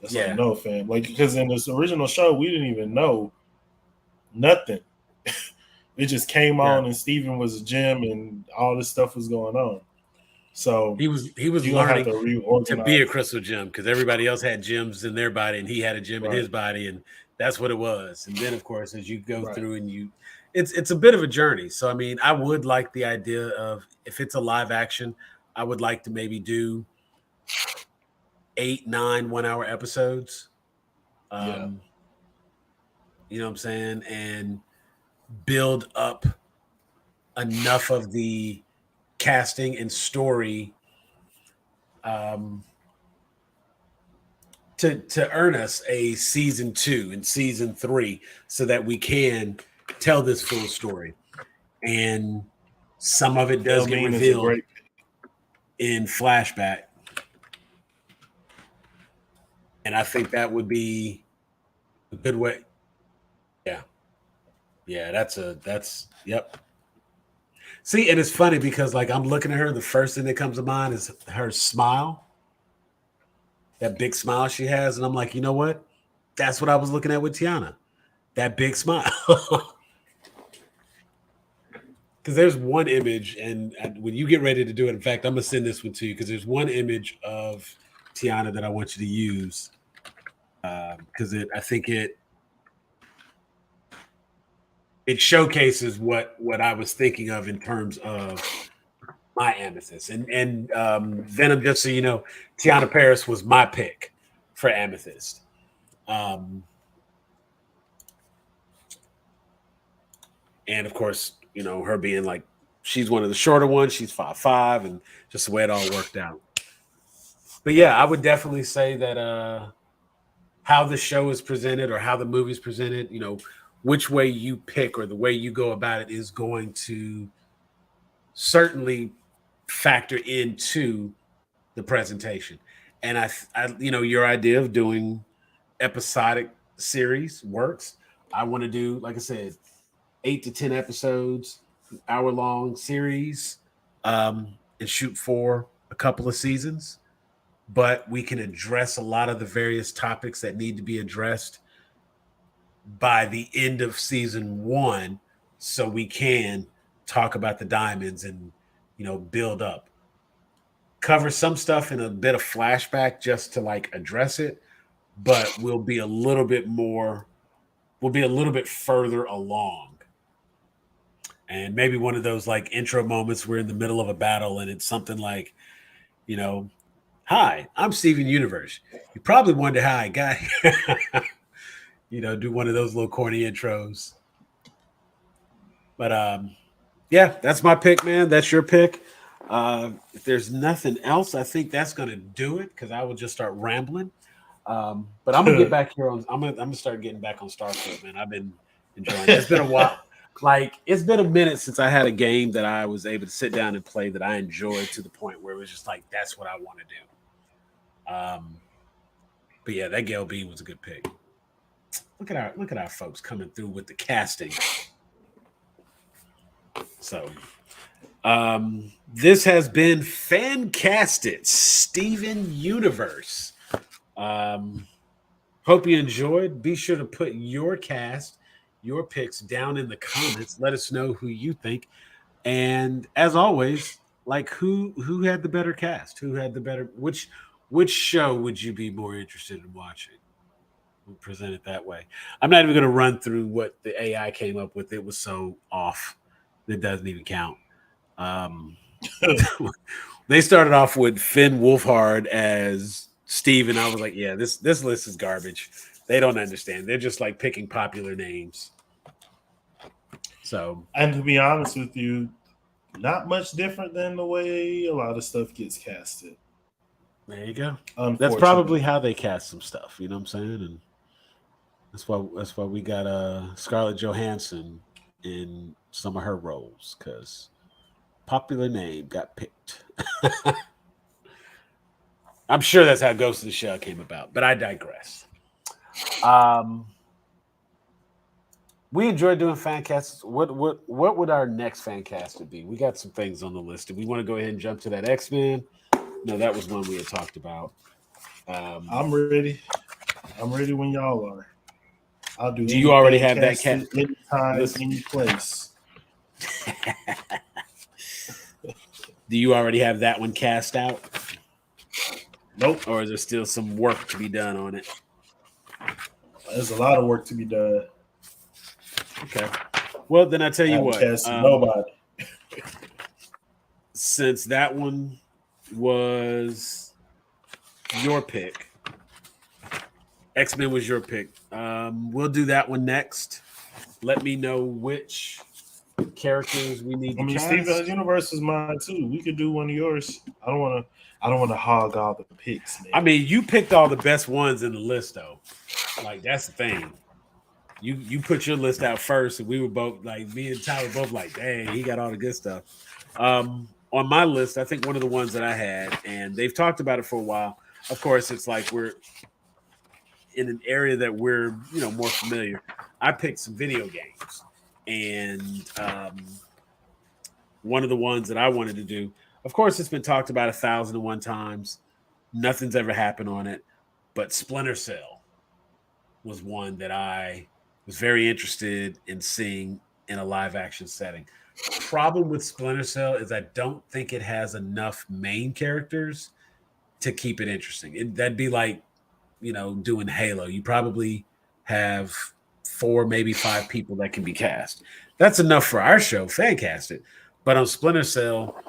It's like, Yeah, no, fam. Like, because in this original show, we didn't even know nothing. It just came yeah. on and Steven was a gem and all this stuff was going on. So He was you're gonna have learning to to be a reorganize. crystal gem because everybody else had gems in their body and he had a gem in Right, his body, and that's what it was. And then of course as you go right. through and it's a bit of a journey. So I mean, I would like the idea of, if it's a live action, I would like to maybe do 8, 9 1 hour episodes. Yeah. Um, you know what I'm saying? And build up enough of the casting and story um, to earn us a season 2 and season 3, so that we can tell this full story. And some of it does get Mean is a revealed great in flashback, and I think that would be a good way. Yeah, yeah, that's yep. See, and it's funny because like I'm looking at her, the first thing that comes to mind is her smile, that big smile she has, and I'm like, you know what? That's what I was looking at with Tiana, that big smile. Because there's one image, and when you get ready to do it, in fact, I'm gonna send this one to you because there's one image of Tiana that I want you to use, because I think it showcases what I was thinking of in terms of my amethyst. And Venom, just so you know, Tiana Paris was my pick for amethyst. Um, and of course, her being like, she's one of the shorter ones. She's 5'5", and just the way it all worked out. But yeah, I would definitely say that how the show is presented or how the movie's presented, which way you pick or the way you go about it is going to certainly factor into the presentation. And your idea of doing episodic series works. I want to do, like I said, 8 to 10 episodes, hour long series, and shoot for a couple of seasons. But we can address a lot of the various topics that need to be addressed by the end of season one, so we can talk about the diamonds and build up, cover some stuff in a bit of flashback just to like address it, but we'll be a little bit further along. And maybe one of those like intro moments, we're in the middle of a battle and it's something like, hi, I'm Steven Universe. You probably wonder how I got here. Do one of those little corny intros. But yeah, that's my pick, man. That's your pick. If there's nothing else, I think that's gonna do it because I will just start rambling. But I'm gonna get back here on. I'm gonna start getting back on Starfield, man. I've been enjoying it. It's been a while. Like it's been a minute since I had a game that I was able to sit down and play that I enjoyed to the point where it was just like that's what I want to do. But yeah, that Gale B was a good pick. Look at our folks coming through with the casting. So, this has been FanCastIt, Steven Universe. Hope you enjoyed. Be sure to put your cast, your picks down in the comments. Let us know who you think. And as always, like who had the better cast? Who had the better which show would you be more interested in watching? We'll present it that way. I'm not even going to run through what the AI came up with. It was so off. It doesn't even count. They started off with Finn Wolfhard as Steve, and I was like, yeah, this list is garbage. They don't understand. They're just like picking popular names. So, and to be honest with you, not much different than the way a lot of stuff gets casted. There you go. That's probably how they cast some stuff. You know what I'm saying? And that's why we got Scarlett Johansson in some of her roles because popular name got picked. I'm sure that's how Ghost of the Shell came about, but I digress. We enjoyed doing FanCasts. What would our next FanCast be? We got some things on the list. Do we want to go ahead and jump to that X-Men? No, that was one we had talked about. I'm ready. I'm ready when y'all are. I'll do. Do you already have that cast? Anytime, any place. Do you already have that one cast out? Nope. Or is there still some work to be done on it? There's a lot of work to be done. Okay. Well, then I tell you what. Nobody. Since that one was your pick, X-Men was your pick. We'll do that one next. Let me know which characters we need to cast. Steven's Universe is mine too. We could do one of yours. I don't want to hog all the picks, man. I mean, you picked all the best ones in the list, though. Like that's the thing. You put your list out first, and we were both like me and Tyler both like, dang, he got all the good stuff. On my list, I think one of the ones that I had, and they've talked about it for a while. Of course, it's like we're in an area that we're more familiar. I picked some video games, and one of the ones that I wanted to do. Of course, it's been talked about 1,001 times. Nothing's ever happened on it, but Splinter Cell was one that I was very interested in seeing in a live action setting. Problem with Splinter Cell is I don't think it has enough main characters to keep it interesting. That'd be like, doing Halo. You probably have 4, maybe 5 people that can be cast. That's enough for our show, FanCastIt. But on Splinter Cell,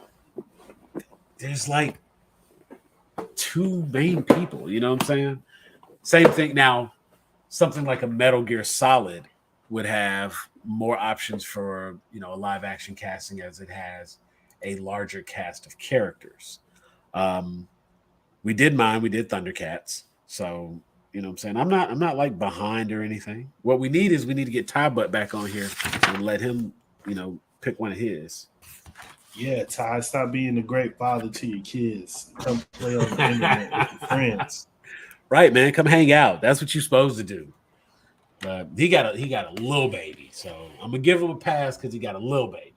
there's like 2 main people. You know what I'm saying? Same thing now. Something like a Metal Gear Solid would have more options for a live action casting as it has a larger cast of characters. We did mine. We did Thundercats. So you know what I'm saying? I'm not like behind or anything. What we need is we need to get Ty Butt back on here and let him, pick one of his. Yeah, Ty, stop being a great father to your kids. Come play on the internet with your friends. Right, man. Come hang out. That's what you're supposed to do. But he got a little baby, so I'm gonna give him a pass because he got a little baby.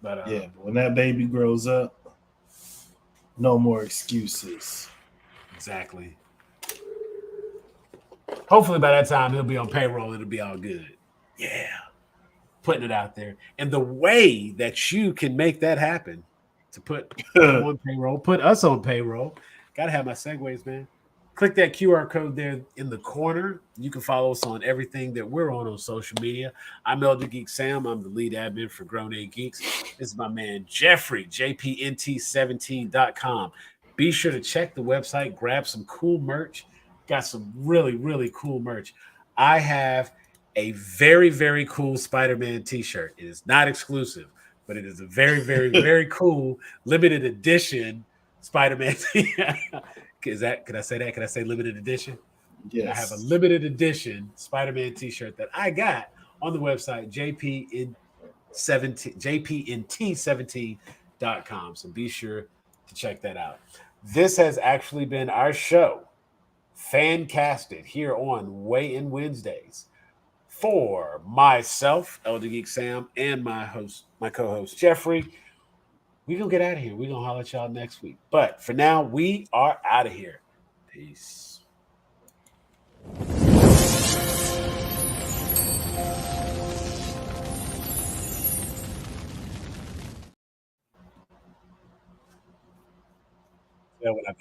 But Yeah, but when that baby grows up, no more excuses. Exactly. Hopefully by that time he'll be on payroll. It'll be all good. Yeah. Putting it out there. And the way that you can make that happen to put him on payroll, put us on payroll. Gotta have my segues, man. Click that QR code there in the corner. You can follow us on everything that we're on social media. I'm Elder Geek Sam. I'm the lead admin for Grown A Geeks. This is my man Jeffrey, jpnt17.com. Be sure to check the website, grab some cool merch. Got some really, really cool merch. I have a very, very cool Spider-Man t-shirt. It is not exclusive, but it is a very, very, very cool limited edition Spider-Man t-shirt. Can I say that? Can I say limited edition? Yes. I have a limited edition Spider-Man t-shirt that I got on the website jpnt17.com. So be sure to check that out. This has actually been our show, FanCastIt, here on Weigh In Wednesdays. For myself, Elder Geek Sam, and my co-host Jeffrey, we're going to get out of here. We're going to holler at y'all next week. But for now, we are out of here. Peace. Yeah, what I